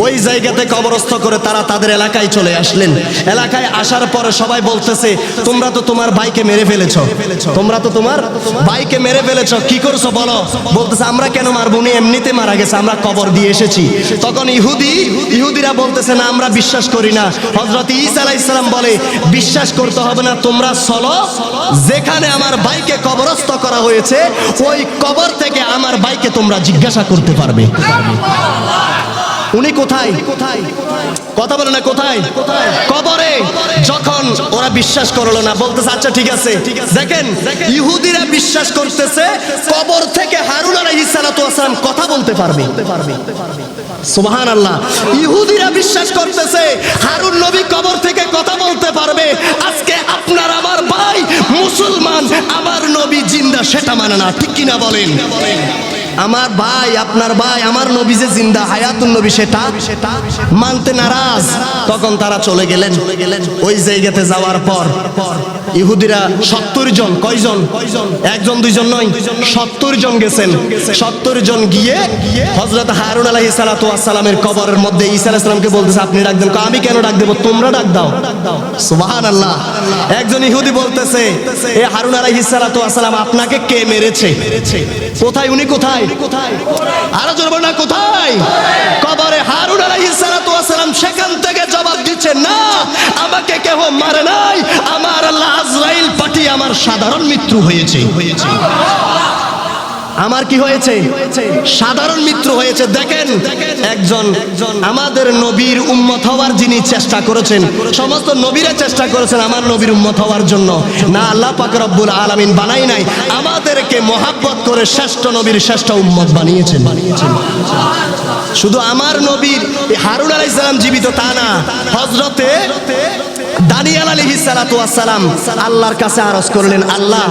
ওই জায়গাতে কবরস্থ করে তারা তাদের এলাকায় চলে আসলেন। এলাকায় আসার পরে সবাই বলতেছে, তোমরা তো তোমার ভাইকে মেরে ফেলেছো, তোমরা তো তোমার ভাইকে মেরে ফেলেছো, কি করছো বলো। বলতেছে আমরা কেন মারবো, উনি এমনিতে মারা গেছে, আমরা কবর দিয়ে এসেছি। তখন ইহুদিরা বলতেছে না, আমরা বিশ্বাস করি না। হযরত ঈসা আলাইহিস সালাম বলে, বিশ্বাস করতে হবে না, তোমরা চলো, যেখানে আমার ভাইকে কবরস্থ করা হয়েছে ওই কবর থেকে আমার ভাইকে তোমরা জিজ্ঞাসা করতে পারবে। উনি কোথায়, কথা বলে না, কোথায় কবরে। যখন ওরা বিশ্বাস করলো না, বলতেছে আচ্ছা ঠিক আছে। দেখেন ইহুদিরা বিশ্বাস করতেছে কবর থেকে হারুন আলাইহিস সালাতু ওয়াস সালাম কথা বলতে পারবে। সুবহানাল্লাহ। ইহুদিরা বিশ্বাস করতেছে হারুন নবী কবর থেকে কথা বলতে পারবে। আজকে আপনার আমার ভাই মুসলমান, আমার নবী জিন্দা সেটা মানে না, ঠিক কিনা বলেন। আমার ভাই, আপনার ভাই, আমার নবী যে জিন্দা হায়াতুন নবী সেটা মানতে নারাজ। তখন তারা চলে গেলেন। ওই জায়গাতে যাওয়ার পর ইহুদিরা 70 জন, কয়জন, একজন দুইজন নয়, 70 জন গেছেন। 70 জন গিয়ে হযরত হারুন আলাইহিস সালাতু ওয়াস সালামের কবরের মধ্যে ঈসা আলাইহিস সালামকে বলতেছে আপনি ডাক দেন। আমি কেন ডাক দেব, তোমরা ডাক দাও। সুবহানাল্লাহ। একজন ইহুদি বলতেছে, এ হারুন আলাইহিস সালাতু ওয়াস সালাম আপনাকে কে মেরেছে, কোথায়, উনি কোথায়, আরো জোরে বলেন না, কোথায় কবরে। হারুন আলাইহিস সালাতু ওয়াস সালাম সেখান থেকে জবাব দিচ্ছে, না আমাকে কেউ মারে নাই, আমার আল্লাহ আজরাইল পাঠিয়ে আমার সাধারণ মৃত্যু হয়েছে। আমার কি হয়েছে, সাধারণ মৃত্যু হয়েছে। দেখেন একজন আমাদের নবীর উম্মত হওয়ার যিনি চেষ্টা করেছেন, সমস্ত নবীরা চেষ্টা করেছেন আমার নবীর উম্মত হওয়ার জন্য, না আল্লাহ পাক রব্বুল আলামিন বানাই নাই, আমাদেরকে মহাব্বত করে শ্রেষ্ঠ নবীর শ্রেষ্ঠ উম্মত বানিয়েছেন। শুধু আমার নবীর হারুন আলাইহিস সালাম জীবিত তা না, হযরতে দানিয়েল আলাইহিস সালাতু ওয়াস সালাম আল্লাহর কাছে আরজ করলেন, আল্লাহ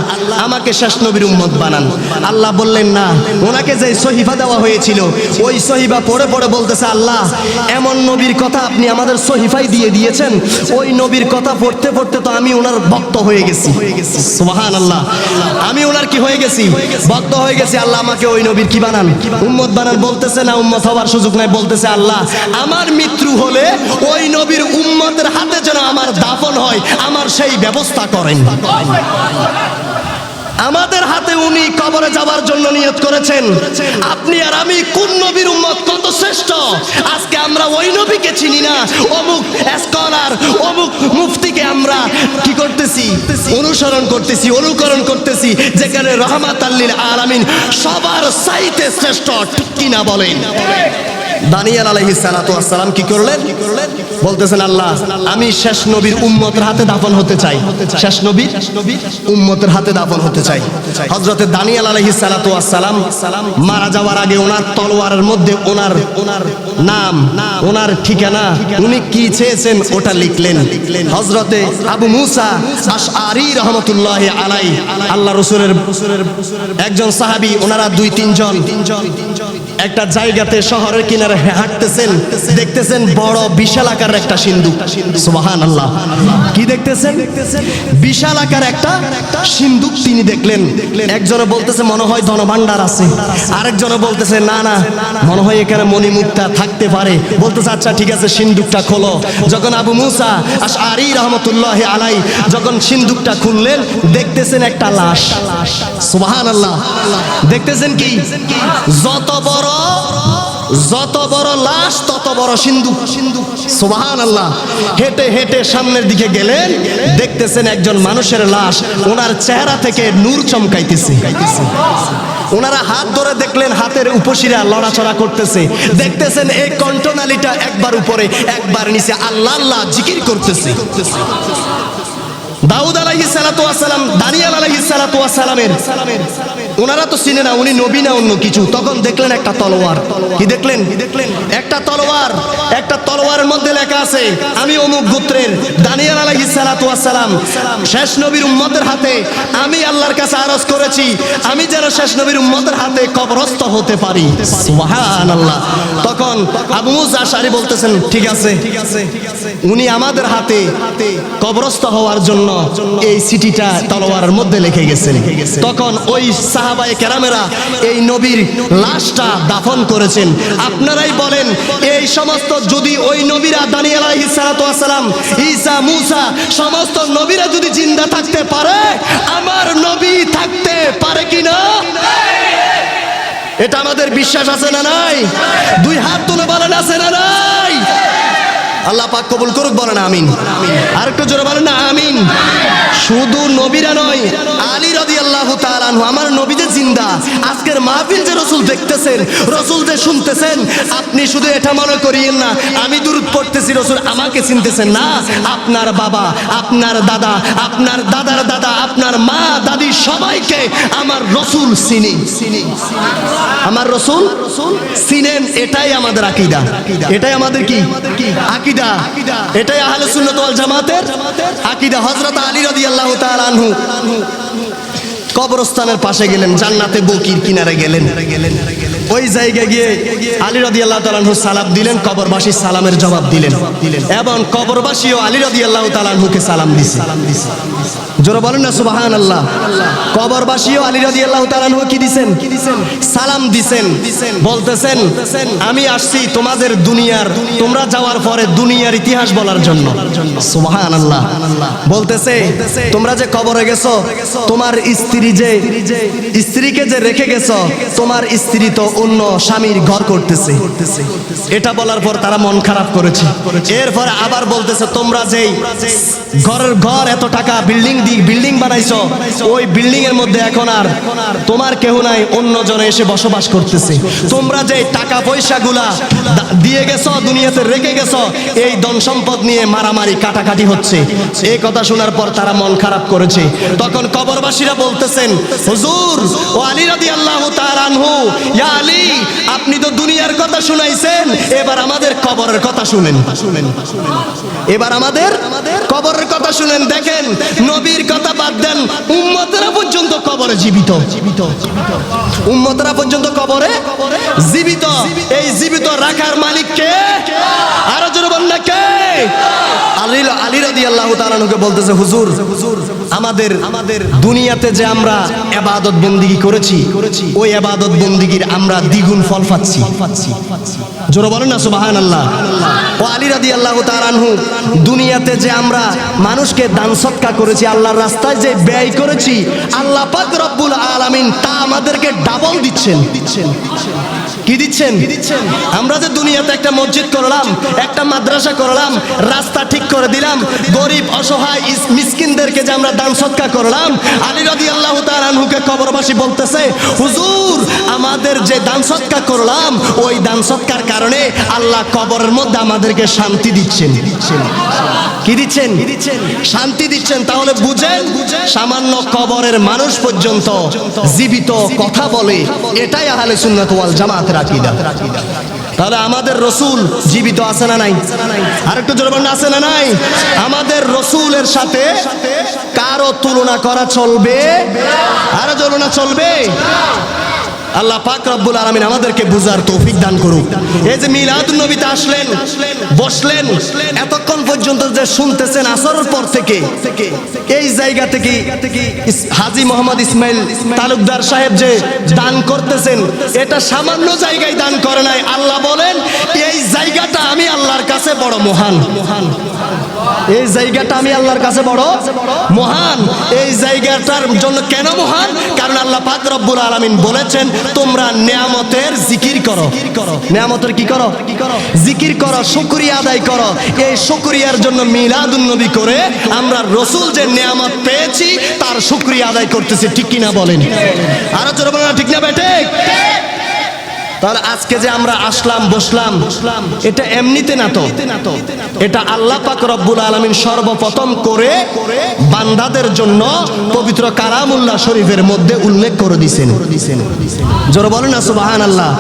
আমাকে শেষ নবীর উম্মত বানান। আল্লাহ বললেন না। ওনাকে যে সহিফা দেওয়া হয়েছিল ওই সহিফা পড়ে পড়ে বলতেছে, আল্লাহ এমন নবীর কথা আপনি আমাদের সহিফায় দিয়ে দিয়েছেন, ওই নবীর কথা পড়তে পড়তে তো আমি ওনার ভক্ত হয়ে গেছি। সুবহানাল্লাহ। আমি ওনার কি হয়ে গেছি, ভক্ত হয়ে গেছি। আল্লাহ আমাকে ওই নবীর কি বানান, উম্মত বানান। বলতেছে না উম্মত হওয়ার সুযোগ নাই। বলতেছে আল্লাহ আমার মৃত্যু হলে ওই নবীর উম্মতের হাতে যেন আমার দাফন হয়, আমার সেই ব্যবস্থা করেন। আমাদের হাতে উনি কবরে যাওয়ার জন্য নিয়ত করেছেন। আপনি আর আমি কোন নবীর উম্মত, কত শ্রেষ্ঠ। আজকে আমরা ওই নবীকে চিনি না, অমুক স্কলার, অমুক মুফতিকে আমরা কি করতেছি, অনুসরণ করতেছি, অনুকরণ করতেছি, যেখানে রহমাতাল লিল আলামিন সবার চাইতে শ্রেষ্ঠ, ঠিক কিনা বলেন। দানিয়েল আলাইহিস সালাতু ওয়াস সালাম কি করলেন, বলতেছেন আল্লাহ আমি শেষ নবীর উম্মতের হাতে দাফন হতে চাই, শেষ নবীর উম্মতের হাতে দাফন হতে চাই। হযরতে দানিয়েল আলাইহিস সালাতু ওয়াস সালাম মারা যাওয়ার আগে ওনার তলোয়ারের মধ্যে ওনার নাম, ওনার ঠিকানা, উনি কি চেয়েছেন ওটা লিখলেন। হযরতে আবু মুসা আশআরী রাহমাতুল্লাহি আলাইহি আল্লাহ রাসূলের একজন সাহাবী, ওনারা 2-3 জন একটা জায়গাতে শহরের কিনারে হাঁটতেছেন, দেখতেছেন বড় বিশাল আকারের একটা সিন্দুক। সুবহানাল্লাহ। কি দেখতেছেন? বিশাল আকার একটা সিন্দুক তিনি দেখলেন। একজনে বলতেছে মনে হয় ধনভাণ্ডার আছে, আরেকজনে বলতেছে না না মনে হয় এখানে মণিমুক্তা থাকতে পারে। বলতেছে আচ্ছা ঠিক আছে সিন্দুকটা খোলো। যখন আবু মুসা আশআরী রাহমাতুল্লাহি আলাইহি যখন সিন্দুকটা খুললেন, দেখতেছেন একটা লাশ। সুবহানাল্লাহ। দেখতেছেন কি? যত বড় লাশ তত বড় সিন্দুক। সুবহানাল্লাহ। হেঁটে হেঁটে সামনের দিকে গেলেন, দেখতেছেন একজন মানুষের লাশ, ওনার চেহারা থেকে নূর চমকাইতেছে। ওনারা হাত ধরে দেখলেন হাতের উপশিরা লড়াচড়া করতেছে। দেখতেছেন এই কণ্ঠনালীটা একবার উপরে একবার নিচে আল্লাহ আল্লাহ জিকির করতেছে। দাউদ আলাইহিস সালাতু ওয়াস সালাম, দানিয়েল আলাইহিস সালাতু ওয়াস সালামের ওনারা তো চিনে না উনি নবী না অন্য কিছু। তখন দেখলেন একটা তলোয়ার। কি দেখলেন? একটা তলোয়ার। একটা তলোয়ারের মধ্যে লেখা আছে আমি অমুক গোত্রের দানিয়েল আলাইহিস সালাতু ওয়াস সালাম শেষ নবীর উম্মতের হাতে আমি আল্লাহর কাছে আরজ করেছি আমি যেন শেষ নবীর উম্মতের হাতে কবরস্থ হতে পারি। সুবহানাল্লাহ। তখন আবু মুসা আশআরী বলতেছেন ঠিক আছে, উনি আমাদের হাতে কবরস্থ হওয়ার জন্য এই চিঠিটা তলোয়ারের মধ্যে লিখে গেছেন। তখন ওই সাহাবায়ে কেরামেরা এই নবীর লাশটা দাফন করেছেন। আপনারাই বলেন এই সমস্ত যদি ওই নবীরা দানিয়েল আলাইহিস সালাতু ওয়াস সালাম, ঈসা, মূসা সমস্ত নবীরা যদি জিন্দা থাকতে পারে, আমার নবী থাকতে পারে কিনা? এটা আমাদের বিশ্বাস আছে না নাই? দুই হাত তুলে বলেন আছে না নাই? আল্লাহ পাক কবুল করুক, বলেন আমিন। আর একটু জোরে বলেন না আমিন। শুধু নবীরা নয়, আলী রাদিয়াল্লাহু তাআলা আনহু আমার নবী যে জিন্দা। আজকের মাহফিল যে রাসূল দেখতেছেন, রাসূল যে শুনতেছেন, আপনি শুধু এটা মনে করিয়েন না আমি দুরূদ পড়তেছি রাসূল আমাকে চিনতেছেন না। আপনার বাবা, আপনার দাদা, আপনার দাদার দাদা, আপনার মা, দাদি সবাইকে আমার রাসূল চিনি। আমার রাসূল চিনেন, এটাই আমাদের আকীদা। এটাই আমাদের কি আকীদা। এটাই আহলে সুন্নাত ওয়াল জামাতের আকীদা। হযরত আলী রাদিয়াল্লাহু তাআলা আনহু কবরস্থানের পাশে গেলেন, জান্নাতে বকির কিনারে গেলেন। ওই জায়গায় গিয়ে আলী রাদিয়াল্লাহু তাআলা আনহু সালাম দিলেন, কবরবাসী সালামের জবাব দিলেন এবং কবরবাসীও আলী রাদিয়াল্লাহু তাআলা আনহুকে সালাম দিছে। জোরে বলেন না সুবহানাল্লাহ। কবরবাসীও আলী রাদিয়াল্লাহু তাআলা আনহু কি দিবেন? সালাম দিবেন। বলতেছেন আমি আসছি তোমাদের দুনিয়ার, তোমরা যাওয়ার পরে দুনিয়ার ইতিহাস বলার জন্য। সুবহানাল্লাহ। বলতেছে তোমরা যে কবরে গেছো, তোমার স্ত্রীকে যে রেখে গেছো, তোমার স্ত্রী তো অন্য স্বামীর ঘর করতেছে। এটা বলার পর তারা মন খারাপ করেছে। এরপরে আবার বলতেছে তোমরা যেই ঘর এত টাকা বিল্ডিং বানাইছো, ওই বিল্ডিং এর মধ্যে এখন আর তোমার কেউ নাই, অন্য জনে এসে বসবাস করতেছে। তোমরা যে টাকা পয়সা গুলা দিয়ে গেছো, দুনিয়াতে রেখে গেছো, এই ধন সম্পদ নিয়ে মারামারি কাটাকাটি হচ্ছে। এই কথা শোনার পর তারা মন খারাপ করেছে। তখন কবরবাসীরা বলতেছেন হুজুর ও আলী রাদিয়াল্লাহু তাআলা আনহু, ইয়া আলী আপনি তো দুনিয়ার কথা শুনাইছেন, এবার আমাদের কবরের কথা শুনেন। এবার আমাদের কবরের কথা শুনেন। দেখেন নবীর কথা বাদ দেন, উম্মতেরা পর্যন্ত কবরে জীবিত। উম্মতেরা পর্যন্ত কবরে জীবিত। এই জীবিত রাখার মালিক কে? আরো জোরে বলেন না কে? আলী রাদিয়াল্লাহু তাআলা আনহুকে বলতেছে হুজুর আমাদের দুনিয়াতে যে আমরা ইবাদত বন্দেগী করেছি, ওই ইবাদত বন্দেগীর আমরা দ্বিগুণ ফল পাচ্ছি। জোরে বলেন না সুবহানাল্লাহ। ও আলী রাদিয়াল্লাহু তাআলা আনহু দুনিয়াতে যে আমরা মানুষকে দান সদকা করেছি, আল্লাহর রাস্তায় যে ব্যয় করেছি, আল্লাহ পাক রব্বুল আলামিন তা আমাদেরকে ডাবল দিচ্ছেন। কি দিচ্ছেন? আমরা যে দুনিয়াতে একটা মসজিদ করলাম, একটা মাদ্রাসা করলাম, রাস্তা ঠিক করে দিলাম, গরিব অসহায় মিসকিনদেরকে যে আমরা দান সদকা করলাম, আলী রাদিয়াল্লাহু তাআলা আনহুকে কবরবাসী বলতেছে হুজুর আমাদের যে দান সদকা করলাম, ওই দান সদকার কারণে আল্লাহ কবরের মধ্যে আমাদেরকে শান্তি দিচ্ছেন। কি দিচ্ছেন? শান্তি দিচ্ছেন। তাহলে বুঝেন সামান্য কবরের মানুষ পর্যন্ত জীবিত কথা বলে, এটাই আহলে সুন্নাত ওয়াল জামাতের আকীদা। তাহলে আমাদের রাসূল জীবিত আছে না নাই? আরেকটু জোরে বলেন আছে না নাই? আমাদের রাসূলের সাথে কারো তুলনা করা চলবে? আরো তুলনা চলবে? আল্লাহ পাক রব্বুল আলামিন আমাদেরকে বুঝার তৌফিক দান করুক। এই যে মিলাদুন নবীতে আসলেন, বসলেন, এতক্ষণ পর্যন্ত যে শুনতেছেন আসরের পর থেকে, এই জায়গা থেকে হাজী মোহাম্মদ ইসমাইল তালুকদার সাহেব যে দান করতেছেন, এটা সামান্য জায়গায় দান করে নাই। আল্লাহ বলেন এই জায়গাটা আমি আল্লাহর কাছে বড় মহান। এই জায়গাটা আমি আল্লাহর কাছে বড় মহান। এই জায়গাটার জন্য কেন মহান? কারণ আল্লাহ পাক রব্বুল আলামিন বলেছেন তোমরা নিয়ামতের জিকির করো। নিয়ামতের কি করো? জিকির করো, শুকরিয়া আদায় করো। এই শুকরিয়ার জন্য মিলাদুন নবী করে আমরা রাসূল যে নিয়ামত পেয়েছি তার শুকরিয়া আদায় করতেছি। ঠিক কি না বলেন? আরো জোরে বলেন ঠিক না বেটে? তাহলে আজকে যে আমরা আসলাম, বসলাম, এটা এমনিতে না তো, এটা আল্লাহ পাক রব্বুল আলামিন সর্বপ্রথম করে বান্দাদের জন্য পবিত্র কালামুল্লাহ শরীফের মধ্যে উল্লেখ করে দিয়েছেন। জোরে বলেন না সুবহানাল্লাহ।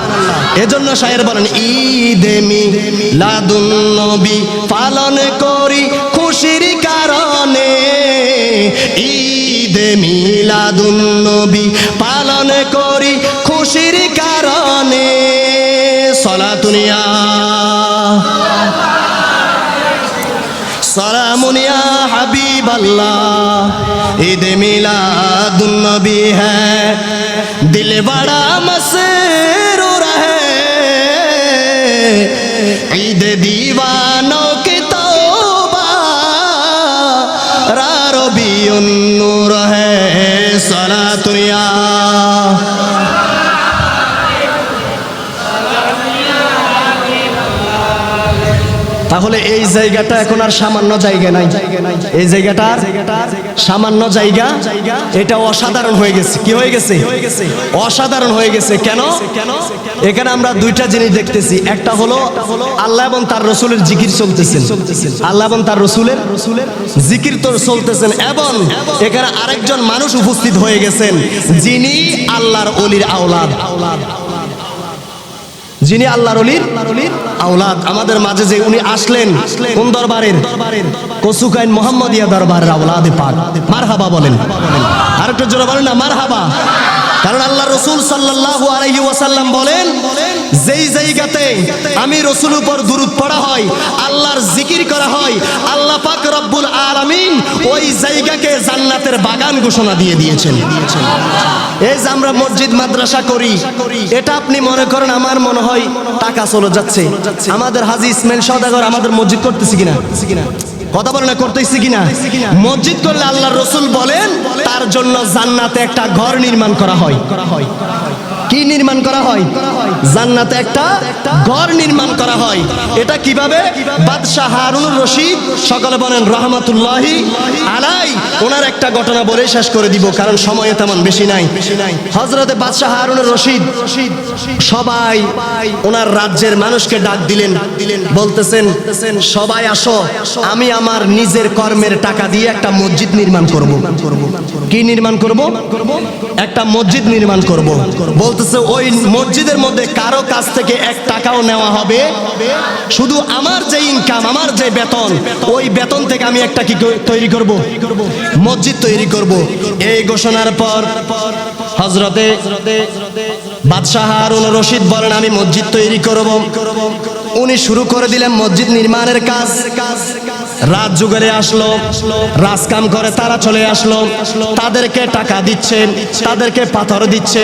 এজন্য শায়ের বলেন ঈদে মিলাদুন নবী পালন করি খুশির কারণে, ঈদে মিলাদুন নবী পালন করি খুশির কারণে। সালাতুনিয়া সালামুন ইয়া হাবিবাল্লাহ, ঈদে মিলাদুন নবী হ্যায় দিল বড়া মসরুর হ্যায়, ঈদ দীवानों की तौबा रा रबीउन नूर है। सलातुनिया তাহলে এই জায়গাটা এখন আর সামান্য জায়গা নাই। এই জায়গাটা সামান্য জায়গা, এটা অসাধারণ হয়ে গেছে। কি হয়ে গেছে? অসাধারণ হয়ে গেছে। কেন? এখানে আমরা দুইটা জিনিস দেখতেছি। একটা হলো আল্লাহ এবং তার রাসূলের জিকির চলতেছেন, আল্লাহ এবং তার রাসূলের জিকির তো চলতেছেন, এবং এখানে আরেকজন মানুষ উপস্থিত হয়ে গেছেন যিনি আল্লাহর ওলির আওলাদ, যিনি আল্লাহর ওলির আওলাদ। আমাদের মাঝে যে উনি আসলেন কোন দরবারের? কসুকাইন মুহাম্মদিয়া দরবারের আওলাদে পাক। মারহাবা বলেন, আরেকটু জোরে বলেন না মারহাবা। কারণ আল্লাহ রাসূল সাল্লাল্লাহু আলাইহি ওয়াসাল্লাম বলেন যেই জায়গাতে আমি রাসূলের উপর দুরূদ পড়া হয়, আল্লাহর জিকির করা হয়, আল্লাহ পাক রব্বুল আলামিন ওই জায়গাকে জান্নাতের বাগান ঘোষণা দিয়ে দিয়েছেন। এই যে আমরা মসজিদ মাদ্রাসা করি, এটা আপনি মনে করেন আমার মনে হয় টাকা চলে যাচ্ছে। আমাদের হাজী ইসমাইল সওদাগর আমাদের মসজিদ করতেছি কিনা? কথা বলেন না, করতেছি কিনা? মসজিদ করলে আল্লাহর রাসূল বলেন তার জন্য জান্নাতে একটা ঘর নির্মাণ করা হয়। কি নির্মাণ করা হয়? জান্নাতে একটা ঘর নির্মাণ করা হয়। এটা কিভাবে? বাদশাহ হারুনুর রশিদ, সকলে বলেন রাহমাতুল্লাহি আলাই, ওনার একটা ঘটনা বলে শেষ করে দিব কারণ সময় তেমন বেশি নাই। হযরতে বাদশাহ হারুনুর রশিদ সবাই ওনার রাজ্যের মানুষকে ডাক দিলেন, বলতেছেন সবাই আসো, আমি আমার নিজের কর্মের টাকা দিয়ে একটা মসজিদ নির্মাণ করব। কি নির্মাণ করব? একটা মসজিদ নির্মাণ করব। বলতেছে ওই মসজিদের মধ্যে কারো কাছ থেকে 1 টাকাও নেওয়া হবে, শুধু আমার যে ইনকাম, আমার যে বেতন, ওই বেতন থেকে আমি একটা কি তৈরি করব? মসজিদ তৈরি করব। এই ঘোষণার পর হযরতে বাদশাহ হারুনুর রশিদ বলেন আমি মসজিদ তৈরি করব। উনি শুরু করে দিলেন মসজিদ নির্মাণের কাজ। রাত যুগলে আসলো, রাজকাম করে তারা চলে আসলো, তাদেরকে টাকা দিচ্ছেন, তাদেরকে পাথর দিচ্ছে,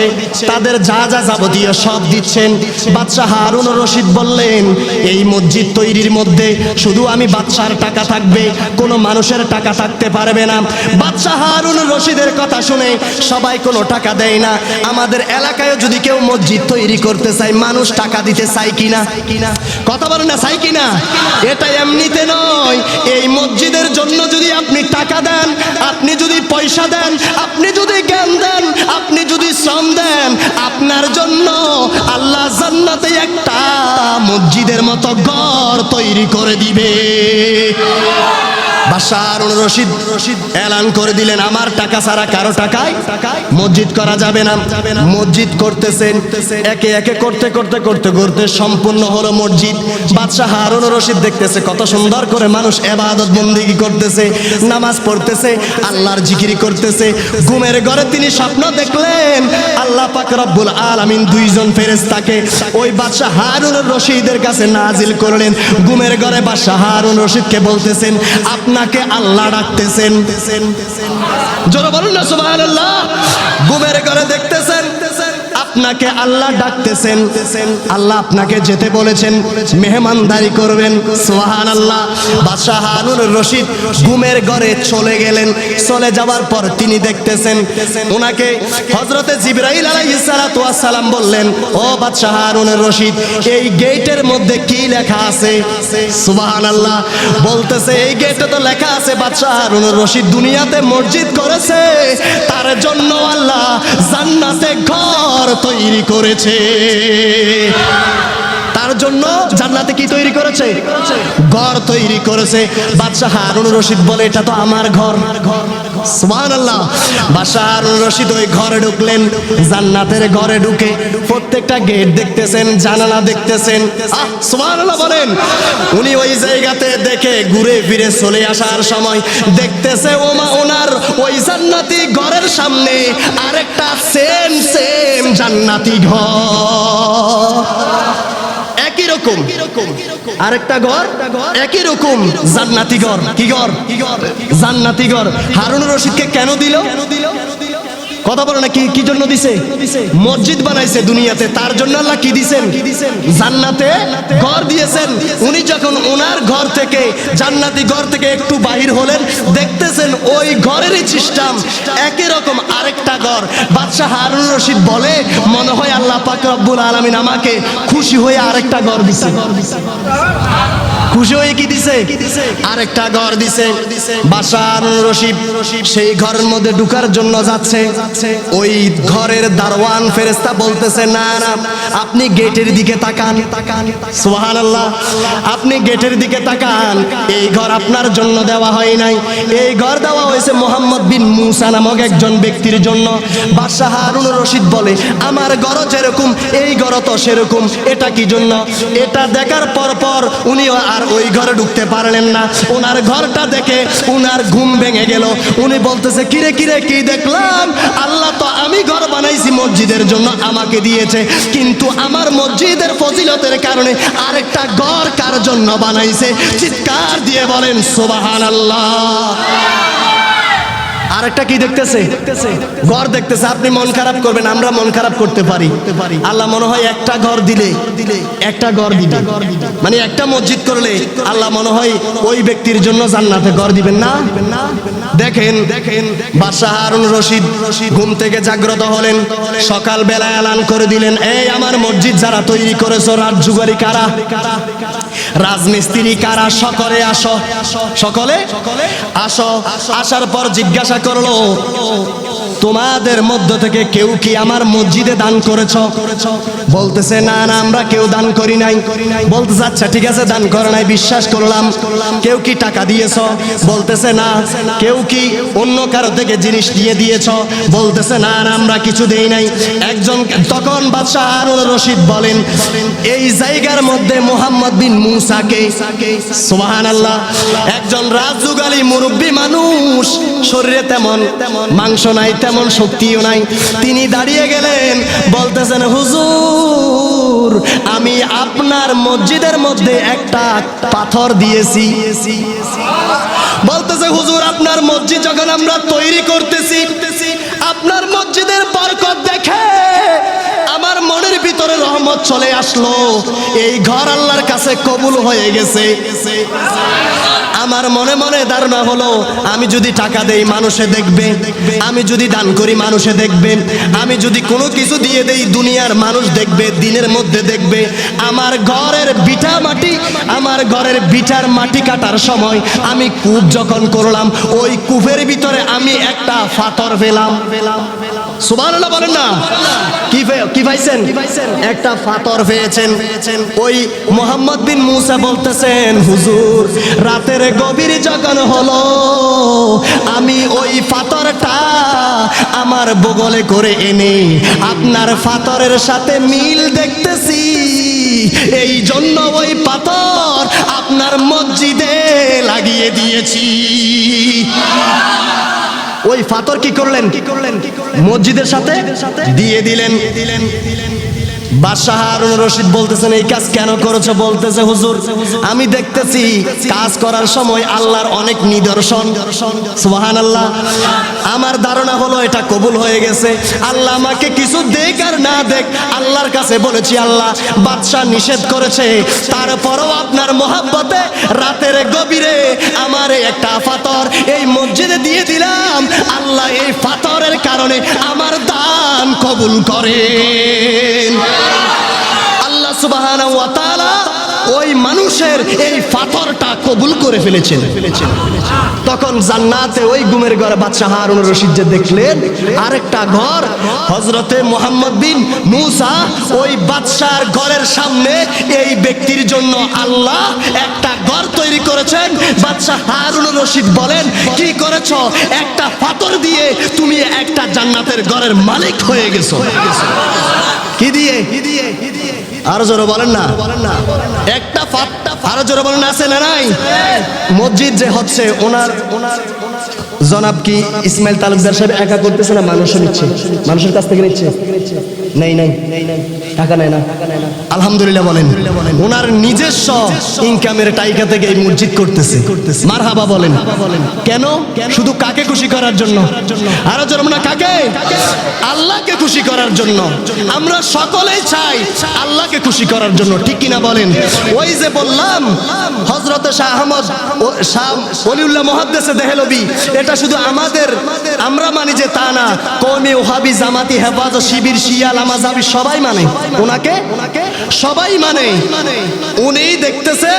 তাদের যা যা যাবতীয় সব দিচ্ছেন। বাদশাহ হারুনুর রশিদ বললেন এই মসজিদ তৈরির মধ্যে শুধু আমি বাদশার টাকা থাকবে, কোনো মানুষের টাকা থাকতে পারবে না। বাদশাহ হারুনুর রশিদের কথা শুনে সবাই কোনো টাকা দেয় না। আমাদের এলাকায় যদি কেউ মসজিদ তৈরি করতে চায়, মানুষ টাকা দিতে চায় কিনা? কথা বলেন না, চাই কিনা? এটা এমনিতে নয়। এই মসজিদের জন্য যদি আপনি টাকা দেন, আপনি যদি পয়সা দেন, আপনি যদি জ্ঞান দেন, আপনি যদি শ্রম দেন, আপনার জন্য আল্লাহ জান্নাতে একটা মসজিদের মতো ঘর তৈরি করে দিবে। বাদশাহ হারুন রশিদ এলান করে দিলেন, আমার টাকা ছাড়া কারো টাকায় মসজিদ করা যাবে না। মসজিদ করতেছেন, একে একে করতে করতে করতে করতে সম্পূর্ণ হলো মসজিদ। বাদশাহ হারুন রশিদ দেখতেছে কত সুন্দর করে মানুষ ইবাদত বন্দেগী করতেছে, নামাজ পড়তেছে, আল্লাহর জিকির করতেছে। ঘুমের ঘরে তিনি স্বপ্ন দেখলেন আল্লাহ পাক রব্বুল আলামিন দুইজন ফেরেশতাকে ওই বাদশাহ হারুন রশিদের কাছে নাজিল করলেন। ঘুমের ঘরে বাদশাহ হারুন রশিদকে বলতেছেন, আপনাকে আল্লাহ ডাকতেছেন। জোরে বলুন না সুবহানাল্লাহ। ঘুমের ঘরে দেখতেছেন আপনাকে আল্লাহ ডাকতেছেন, আল্লাহ আপনাকে যেতে বলেছেন, মেহমানদারি করবেন। সুবহানাল্লাহ। বাদশাহ হারুন রশিদ ঘুমের ঘরে চলে গেলেন। চলে যাওয়ার পর তিনি দেখতেছেন ওনাকে হযরতে জিবরাইল আলাইহিস সালাতু ওয়াস সালাম বললেন, ও বাদশাহ হারুন রশিদ, এই গেটের মধ্যে কি লেখা আছে? সুবহানাল্লাহ। বলতেছে এই গেটে তো লেখা আছে বাদশাহ হারুন রশিদ দুনিয়াতে মসজিদ করেছে, তার জন্য আল্লাহ জান্নাতে ঘর তৈরি করেছে। তার জন্য জান্নাতে কি তৈরি করেছে? ঘর তৈরি করেছে। বাদশাহ হারুন রশিদ বলে, এটা তো আমার ঘর। সুবহানাল্লাহ। বাদশাহ হারুন রশিদ ওই ঘরে ঢুকলেন। জান্নাতের ঘরে ঢুকে প্রত্যেকটা গেট দেখতেছেন, জানালা দেখতেছেন। সুবহানাল্লাহ বলেন। উনি ওই জায়গাতে দেখে ঘুরে ফিরে চলে আসার সময় দেখতেছে ওনার ওই জান্নাতি ঘরের সামনে আরেকটা সেম জান্নাতি ঘর, একই রকম আরেকটা ঘর, একই রকম জান্নাতি ঘর। কি ঘর? জান্নাতি ঘর। হারুন রশিদকে কেন দিল? কথা বলে না, কি জন্য দিছে? মসজিদ বানাইছে দুনিয়াতে, তার জন্য আল্লাহ কি দিছেন? জান্নাতে ঘর দিয়েছেন। উনি যখন ওনার ঘর থেকে, জান্নাতি ঘর থেকে একটু বাহির হলেন, দেখতেছেন ওই ঘরেরই সিস্টেম একই রকম আরেকটা ঘর। বাদশাহ হারুন রশিদ বলে, মনে হয় আল্লাহ পাক রব্বুল আলামিন আমাকে খুশি হয়ে আরেকটা ঘর দিছে। খুশি হয়ে কি দিছে? আরেকটা ঘর দিছে। বাদশাহ হারুন রশিদ সেই ঘরের মধ্যে ঢোকার জন্য যাচ্ছে। ওই ঘরের দারওয়ান ফেরেশতা বলতেছে, না না, আপনি গেটের দিকে তাকান। সুবহানাল্লাহ। আপনি গেটের দিকে তাকান, এই ঘর আপনার জন্য দেওয়া হয় নাই, এই ঘর দেওয়া হয়েছে মুহাম্মদ বিন মুসা নামক একজন ব্যক্তির জন্য। বাদশাহ হারুন রশিদ বলে, আমার ঘর যেরকম এই ঘর তো সেরকম, এটা কি জন্য? এটা দেখার পর পর উনি আর ওই ঘরে ঢুকতে পারলেন না। ওনার ঘরটা দেখে উনার ঘুম ভেঙে গেল। উনি বলতেছে, কিরে কিরে কি দেখলাম? আল্লাহ তো আমি ঘর বানাইছি মসজিদের জন্য, আমাকে দিয়েছে, কিন্তু আমার মসজিদের ফজিলতের কারণে আরেকটা ঘর কার জন্য বানাইছে? চিৎকার দিয়ে বলেন সুবহানাল্লাহ। আরেকটা কি দেখতেছে? ঘর দেখতেছে। আপনি মন খারাপ করবেন, আমরা মন খারাপ করতে পারি। আল্লাহ মনে হয় একটা ঘর দিলে, একটা ঘর দিবে, মানে একটা মসজিদ করলে আল্লাহ মনে হয় ওই ব্যক্তির জন্য জান্নাতে ঘর দিবেন না। দেখেন বাদশাহ হারুন রশিদ ঘুম থেকে জাগ্রত হলেন, সকাল বেলা এলান করে দিলেন, এই আমার মসজিদ যারা তৈরি করেছো, রাজজুগারি কারা, রাজমিস্ত্রি কারা, সকলে আসো, সকলে আসো। আসার পর জিজ্ঞাসা করলো, তোমাদের মধ্য থেকে কেউ কি আমার মসজিদে দান করেছ? বলতেছে, না না, আমরা কেউ দান করি নাই। বলতেছে, আচ্ছা ঠিক আছে, দান করে নাই, বিশ্বাস করলাম। কেউ কি টাকা দিয়েছ? বলতেছে, না। কেউ কি অন্য কারো থেকে জিনিস নিয়ে দিয়েছ? বলতেছে, না না, আমরা কিছু দেই নাই। একজন তখন বাদশাহ হারুন রশিদ বলেন, এই জায়গার মধ্যে মুহাম্মদ বিন মুসাকে, সুবহানাল্লাহ, একজন রাজুগালি মুরব্বী মানুষ, শরীরে তেমন মাংস নাই, তেমন শক্তিও নাই, তিনি দাঁড়িয়ে গেলেন, বলতেছেন, হুজুর, আমি আপনার মসজিদের মধ্যে একটা পাথর দিয়েছি। বলতেছে, হুজুর, আপনার মসজিদ যখন আমরা তৈরি করতেছি, আপনার মসজিদের বরকত দেখে আমার মনের ভিতরে রহমত চলে আসলো, এই ঘর আল্লাহর কাছে কবুল হয়ে গেছে। আমার মনে মনে ধারণা হলো, আমি যদি টাকা দেই মানুষে দেখবে, আমি যদি দান করি মানুষে দেখবে, আমি যদি কোনো কিছু দিয়ে দেই দুনিয়ার মানুষ দেখবে, দিনের মধ্যে দেখবে। আমার ঘরের বিটা মাটি, আমার ঘরের বিটার মাটি কাটার সময় আমি কূপ যখন করলাম, ওই কূপের ভিতরে আমি একটা পাথর পেলাম। সুবহানাল্লাহ বলেন না। কি পাইছেন? একটা পাথর পেয়েছেন। ওই মোহাম্মদ বিন মুসা বলতেছেন, হুজুর রাতের গভীর যখন হলো আমি ওই পাথরটা আমার বগলে করে এনে আপনার পাথরের সাথে মিল দেখতেছি, এই জন্য ওই পাথর আপনার মসজিদে লাগিয়ে দিয়েছি। ওই পাথর কি করলেন? মসজিদের সাথে দিয়ে দিলেন। বাদশাহ হারুন রশিদ বলতেছেন, এই কাজ কেন করেছো? বলতেছে, হুজুর আমি দেখতেছি কাজ করার সময় আল্লাহর অনেক নিদর্শন। সুবহানাল্লাহ। আমার ধারণা হলো এটা কবুল হয়ে গেছে। আল্লাহ আমাকে কিছু দেখ আর না দেখ, আল্লাহর কাছে বলেছি, আল্লাহ বাদশাহ নিষেধ করেছে, তারপরও আপনার মহাব্বতে রাতের গভীরে আমার একটা পাথর এই মসজিদে দিয়ে দিলাম। আল্লাহ এই পাথরের কারণে আমার দান কবুল করেন। আল্লাহ সুবহানাহু ওয়া তাআলা ওই মানুষের এই পাথরটা কবুল করে ফেলেছেন। তখন জান্নাতে ওই গুমের ঘরে বাদশাহ হারুন রশিদ যে দেখলেন আরেকটা ঘর, হযরতে মুহাম্মদ বিন মুসা ওই বাদশার ঘরের সামনে এই ব্যক্তির জন্য আল্লাহ একটা ঘর তৈরি করেছেন। বাদশাহ হারুন রশিদ বলেন, কি করেছো? একটা পাথর দিয়ে তুমি একটা জান্নাতের ঘরের মালিক হয়ে গেছো। কি দিয়ে? আরো জোরে বলেন না। একটা আরো জোরে বলেন, আছে না নাই? মসজিদ যে হচ্ছে ওনার জনাব কি ইসমাইল তালুকদার সাহেব একা করতেছে না মানুষও নিচ্ছে? মানুষের কাছ থেকে নিচ্ছে? নাই টাকা নেয় না। আলহামদুলিল্লাহ বলেন। ওনার নিজস্ব ইনকামের টাকা থেকে এই মসজিদ করতেছে। মারহাবা বলেন। কেন? শুধু কাকে খুশি করার জন্য? আরো জোরে বলেন, কাকে? আল্লাহকে খুশি করার জন্য। আমরা সকলেই চাই আল্লাহকে খুশি করার জন্য, ঠিক কিনা বলেন? ওই যে বললাম হযরত শাহ আহমদ শাহ ওলিউল্লাহ মুহাদ্দিসে দেহলভী, এটা শুধু আমরা মানি যে তা না, কওমি ওহাবি জামাতি হেফাজত শিবির শিয়া লামাজাবি সবাই মানে ওনাকে, সবাই মানে। উনি দেখতেছে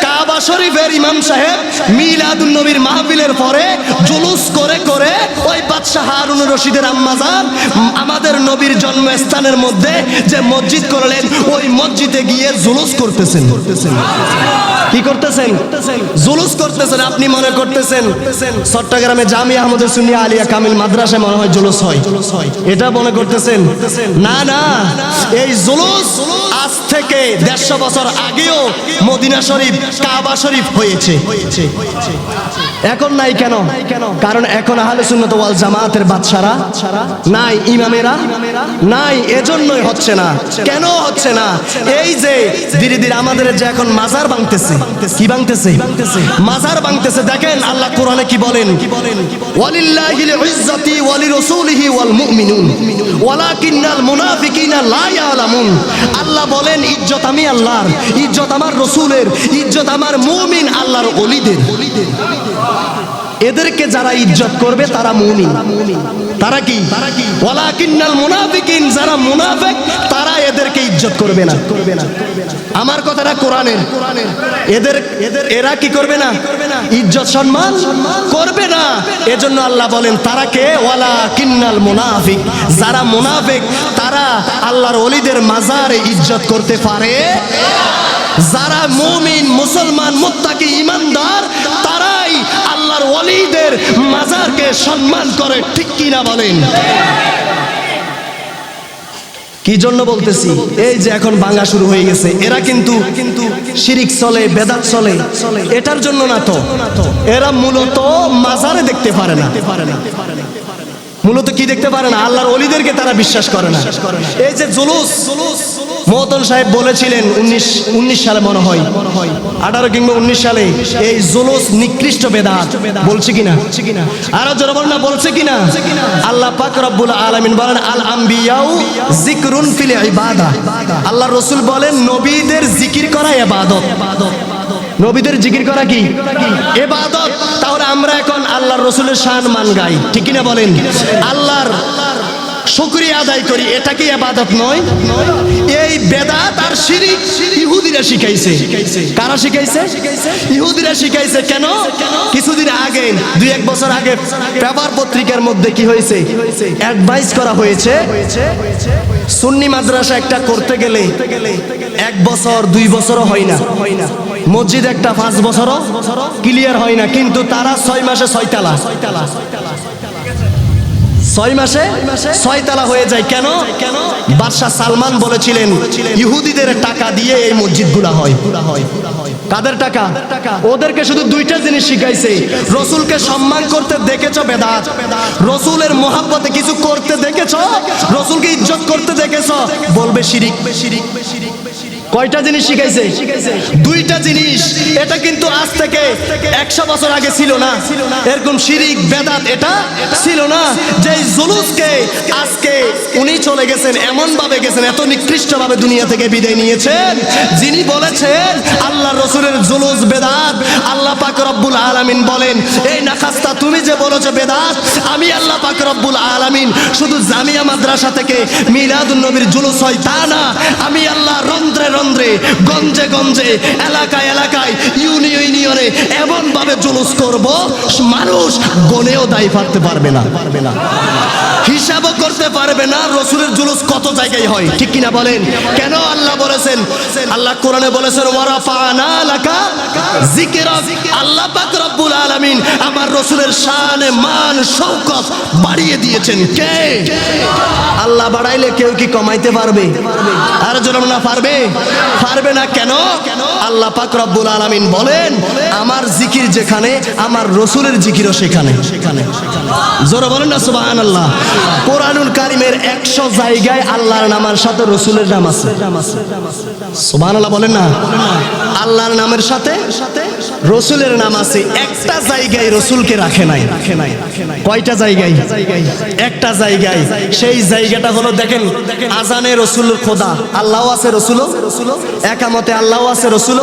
কাবা শরীফের ইমাম সাহেব মিলাদুন নবীর মাহফিলের পরে জুলুস করে করে ওই বাদশাহ হারুন রশিদের আম্মাজান আমাদের নবীর জন্মস্থানের মধ্যে যে মসজিদ করলেন ওই মসজিদে গিয়ে জুলুস করতেছেন। কি করতেছেন? জুলুস করতেছেন। আপনি মনে করতেছেন চট্টগ্রামে জামিয়া আহমদে সুন্নিয়া আলিয়া কামিল মাদ্রাসায় মনে হয় জুলুস হয়, এটা মনে করতেছেন? না না, এই জুলুস আজ থেকে 150 বছর আগেও মদিনা শরীফ কাবা শরীফ হয়েছে। এখন নাই কেন? কারণ এখন আহলে সুন্নাত ওয়াল জামাতের বাদশারা নাই, ইমামেরা নাই, এজন্যই হচ্ছে না। কেন হচ্ছে না? এই যে ধীরে ধীরে আমাদের যে এখন মাজার ভাঙতেছে। কি ভাঙতেছে? মাজার ভাঙতেছে। দেখেন আল্লাহ কোরআনে কি বলেন, ওয়ালিল্লাহিল ইজ্জাতি ওয়ালিরাসূলিহি ওয়াল মুমিনুন ওয়ালাকিন্নাল মুনাফিকিনা লা ইয়ালামুন। আল্লাহ বলেন ইজ্জত আমি আল্লাহর, ইজ্জত আমার রাসূলের, ইজ্জত আমার মুমিন আল্লাহর ওলিদের। এদেরকে যারা ইজ্জত করবে তারা মুমিন। তারা কি? ওয়ালাকিন্নাল মুনাফিকিন, যারা মুনাফিক তারা এদেরকে ইজ্জত করবে না। আমার কথাটা কোরআনের। এরা কি করবে না? ইজ্জত সম্মান করবে না। এজন্য আল্লাহ বলেন তারা কে? ওয়ালাকিন্নাল মুনাফিক, যারা মুনাফিক তারা আল্লাহর ওলিদের মাজারে ইজ্জত করতে পারে। যারা মুমিন মুসলমান মুত্তাকি ইমানদার তারাই আল্লাহর ওলিদের মাজারকে সম্মান করে, ঠিক কি না বলেন? কি জন্য বলতেছি? এই যে এখন ভাঙা শুরু হয়ে গেছে, এরা কিন্তু শিরিক চলে, বেদাত চলে, এটার জন্য না তো। এরা মূলত মাজারে দেখতে পারে না। মূলত কি দেখতে পারে না? আল্লাহর ওলিদেরকে তারা বিশ্বাস করে না। এই যে জুলুস, মহতন সাহেব বলেছিলেন 19 সালে মনে হয়, 18 কিংবা 19 সালে, এই জুলুস নিকৃষ্ট বেদাত। বলছে কিনা? আরো জোরে বলেন না, বলছে কিনা? আল্লাহ পাক রব্বুল আলামিন বলেন আল আম্বিয়াউ যিকরুন ফিল ইবাদা। আল্লাহ রাসূল বলেন নবীদের জিকির করা ইবাদত। নবীদের জিকির করা কি? ইবাদত। তাহলে আমরা এখন আল্লাহর রাসূলের শান মান গাই, ঠিক কিনা বলেন? আল্লাহর শুকরিয়া আদায় করি, এটা কি ইবাদত নয়? এই বেদাত আর শিরক ইহুদিরা শিখাইছে। কারা শিখাইছে? ইহুদিরা শিখাইছে। কেন? কিছুদিন আগে, 2-1 বছর আগে পেপার পত্রিকার মধ্যে কি হয়েছে, অ্যাডভাইস করা হয়েছে সুন্নি মাদ্রাসা একটা করতে গেলে 1 বছর 2 বছরও হয় না, মসজিদ একটা 5 বছরও ক্লিয়ার হয় না, কিন্তু তারা 6 মাসে 6 তালা, 6 মাসে 6 তালা হয়ে যায়। কেন? বাদশাহ সালমান বলেছিলেন ইহুদিদের টাকা দিয়ে এই মসজিদগুলা হয়। কাদের টাকা? ওদেরকে শুধু 2টা জিনিস শিখাইছে। রসুলকে সম্মান করতে দেখেছো বেদাত, রসুলের মোহাব্বতে কিছু করতে দেখেছো, রসুলকে ইজ্জত করতে দেখেছো, বলবে শিরিক। কয়টা জিনিস শিখাইছে? 2টা জিনিস। এটা কিন্তু আজ থেকে 100 বছর আগে ছিল না, এরকম শিরিক বেদাত এটা ছিল না। যে জুলুসকে আজকে উনি চলে গেছেন, এমন ভাবে গেছেন, এত নিকৃষ্ট ভাবে দুনিয়া থেকে বিদায় নিয়েছেন, যিনি বলেছেন আল্লাহ রসুলের জুলুস বেদাত। আল্লাহ পাক রব্বুল আলামিন বলেন, এই নাখাস্তা তুমি যে বলেছো বেদাত, আমি আল্লাহ পাক রব্বুল আলামিন শুধু জামিয়া মাদ্রাসা থেকে মিলাদুন নবীর জুলুস হয় তা না, আমি আল্লাহ রন্ধ্রে রন্ধ্রে, গঞ্জে গঞ্জে, এলাকায় এলাকায়, ইউনিয়নে এমন ভাবে জুলুস করব মানুষ গনেও দায় পারতে পারবে না, হিসাবও করতে পারবে না রসুলের জুলুস কত জায়গায় হয়। ঠিক কিনা বলেন? কেন? আল্লাহ বলেছেন, আল্লাহ কোরআনে বলেছেন ওয়ারাফানা লাকা যিকরাক। আল্লাহ পাক রব্বুল আলামিন আমার রসুলের শানে মান শওকত বাড়িয়ে দিয়েছেন। কে? আল্লাহ বাড়াইলে কেউ কি কমাইতে পারবে? আর জোরে না পারবে? পারবে না। কেন? আল্লাহ পাক রব্বুল আলামিন বলেন আমার জিকির যেখানে, আমার রসুলের জিকিরও সেখানে। জোরে বলেন না সুবহানাল্লাহ। কোরআনুল কারীমের 100 জায়গায় আল্লাহর নামের সাথে রসুলের নাম আছে। সুবহানাল্লাহ বলেন না। আল্লাহর নামের সাথে রসুলের নাম আছে, একটা জায়গায় রসুলকে রাখে নাই। কয়টা জায়গায়? একটা জায়গায়। সেই জায়গাটা হলো দেখেন, আজানে রসুল খোদা, আল্লাহ আছে, রসুল একামতে আল্লাহ আছে, রসুল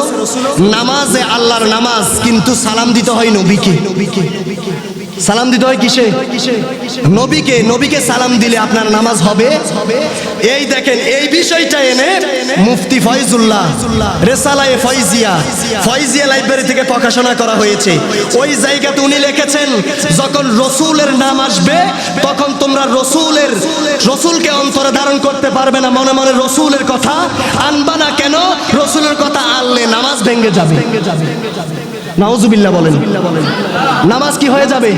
নামাজে আল্লাহর নামাজ, কিন্তু সালাম দিতে হয় নবীকে। সালাম দিতে হয় কিসে? নবীকে। নবীকে সালাম দিলে আপনার নামাজ হবে। এই দেখেন, এই বিষয়টা এনে মুফতি ফয়জুল্লাহ রেসালায়ে ফয়জিয়া লাইব্রেরি থেকে প্রকাশনা করা হয়েছে। ওই জায়গাতে উনি লিখেছেন, যখন রসুলের নাম আসবে তখন তোমরা রসুলকে অন্তরে ধারণ করতে পারবে না, মনে মনে রসুলের কথা আনবা না। কেন? রসুলের কথা আনলে নামাজ ভেঙে যাবে। নাউজুবিল্লাহ বলেন। নামাজ কি হয়ে যাবে?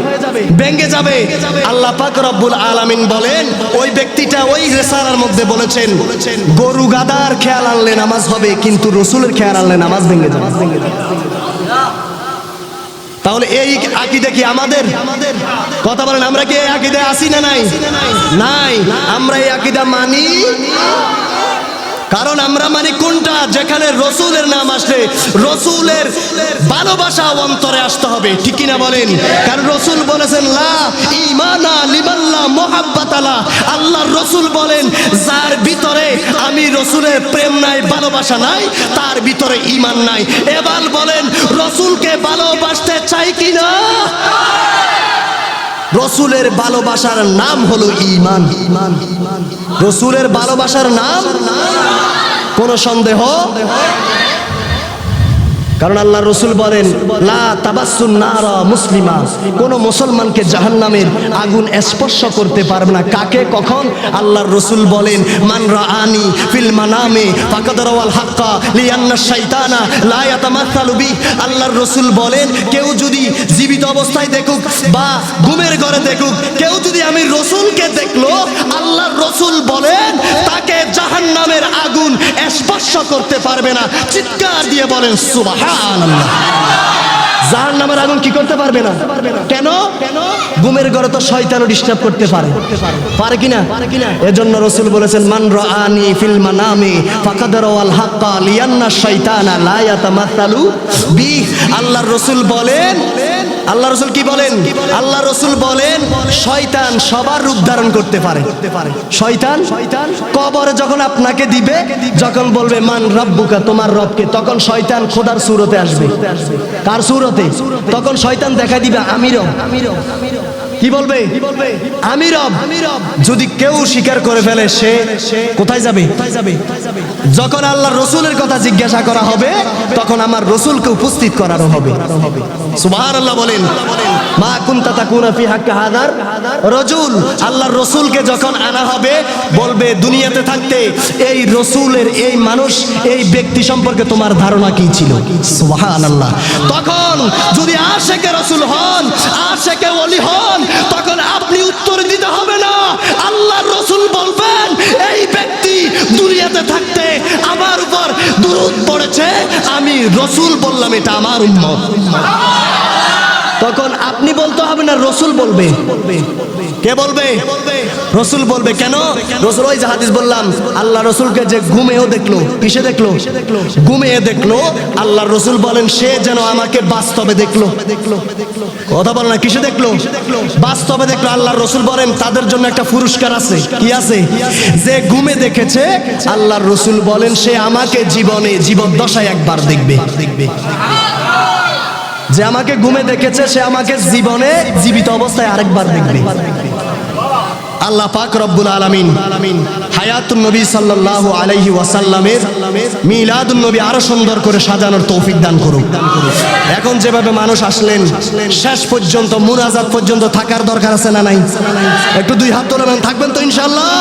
ভেঙে যাবে। আল্লাহ পাক রব্বুল আলামিন বলেন, ওই ব্যক্তিটা ওই রিসালার মধ্যে বলেছেন গরু গাদার খেয়াল আনলে নামাজ হবে, কিন্তু রসুলের খেয়াল আনলে নামাজ ভেঙে যাবে। তাহলে এই আকীদা কি আমাদের? কথা বলেন, আমরা কি এই আকীদায় আছি না নাই? নাই। আমরা এই আকীদা মানি, কারণ আমরা মানি কোনটা? যেখানে রসুলের নাম আসলে রসুলের ভালোবাসা অন্তরে আসতে হবে। ঠিক কিনা বলেন? কারণ রসুল বলেছেন লা ঈমানা লিমান লা মুহাব্বাতা লা। আল্লাহর রসুল বলেন যার ভিতরে আমি রসুলের প্রেম নাই, ভালোবাসা নাই, তার ভিতরে ঈমান নাই। এবার বলেন রসুলকে ভালোবাসতে চাই কিনা? রসুলের ভালোবাসার নাম হলো ঈমান। রসুলের ভালোবাসার নাম কোন সন্দেহ? কারণ আল্লাহ রসুল বলেন লা তাবাসসুন নারা মুসলিমা, কোন মুসলমানকে জাহান্নামের আগুন স্পর্শ করতে পারবে না। কাকে? কখন? আল্লাহর রসুল বলেন মান রাআনি ফিল মানামে ফাকাদ রাওয়াল হাক্কা লিআন্না শাইতানা লা ইয়াতামাসসালু বি। আল্লাহর রসুল বলেন কেউ যদি জীবিত অবস্থায় দেখুক বা ঘুমের ঘরে দেখুক, কেউ যদি আমি রসুলকে দেখলো, আল্লাহর রসুল বলেন তাকে জাহান্নামের আগুন স্পর্শ করতে পারবে না। চিৎকার দিয়ে বলেন সুবহানাল্লাহ। জাহান্নামের আগুন কি করতে পারবে না? কেন? ঘুমের ঘরে তো শয়তানও ডিস্টার্ব করতে পারে, পারে কিনা? এজন্য রাসূল বলেছেন মান রাআনি ফিল মানামি ফাকাদ রাওয়াল হাক্কা লিআন্না শাইতানা লা ইয়াতামাসসালু বি। আল্লাহর রাসূল বলেন, আল্লাহ রসুল কি বলেন? আল্লাহ রসুল বলেন শয়তান সবার রূপ ধারণ করতে পারে। শয়তান কবরে যখন আপনাকে দিবে, যখন বলবে মান রাব্বুকা, তোমার রবকে, তখন শয়তান খোদার সুরতে আসবে। কার সুরতে? তখন শয়তান দেখা দিবে আমি রব। কি বলবে? আমি রব। যদি কেউ স্বীকার করে ফেলে সে কোথায় যাবে? যখন আল্লাহর রসুলের কথা জিজ্ঞাসা করা হবে তখন আমার রসুলকে উপস্থিত করানো হবে। সুবহানাল্লাহ বলেন। মা কুনতা তাকুনা ফি হাক্কি হাদার রাজুল, আল্লাহর রসুলকে যখন আনা হবে বলবে দুনিয়াতে থাকতে এই রসুলের, এই মানুষ, এই ব্যক্তি সম্পর্কে তোমার ধারণা কি ছিল? সুবহানাল্লাহ। তখন যদি আশিকে রসুল হন, আশিকে ওলি হন, তখন আপনি উত্তর দিতে হবে না, আল্লাহর রসুল বলবেন এই ব্যক্তি দুনিয়াতে থাকতে আমার উপর দুরূদ পড়েছে, আমি রসুল বললাম এটা আমার উম্মত। তখন আপনি বলতে হবে না, রসুল বলবে। কে বলবে? রসুল বলবে। কেন? রসুল, ওই যে হাদিস বললাম, আল্লাহ রসুলকে যে ঘুমেও দেখলো, কিসে দেখলো? ঘুমিয়ে দেখলো। আল্লাহ রসুল বলেন সে যেন আমাকে বাস্তবে দেখলো। কথা বলো না, কিসে দেখলো? বাস্তবে দেখলো। আল্লাহ রসুল বলেন তাদের জন্য একটা পুরস্কার আছে। কি আছে? যে ঘুমে দেখেছে, আল্লাহ রসুল বলেন সে আমাকে জীবনে, জীবদ্দশায় একবার দেখবে। যে আমাকে ঘুমে দেখেছে সে আমাকে জীবনে, জীবিত অবস্থায় আরেকবার দেখবে। আল্লাহ পাক রব্বুল আলামিন হায়াতুন নবী সাল্লাল্লাহু আলাইহি ওয়াসাল্লামের মিলাদুন নবী আরো সুন্দর করে সাজানোর তৌফিক দান করুক। এখন যেভাবে মানুষ আসলেন, শেষ পর্যন্ত মুনাজাত পর্যন্ত থাকার দরকার আছে না নাই? একটু দুই হাত তুলে থাকবেন তো ইনশাআল্লাহ।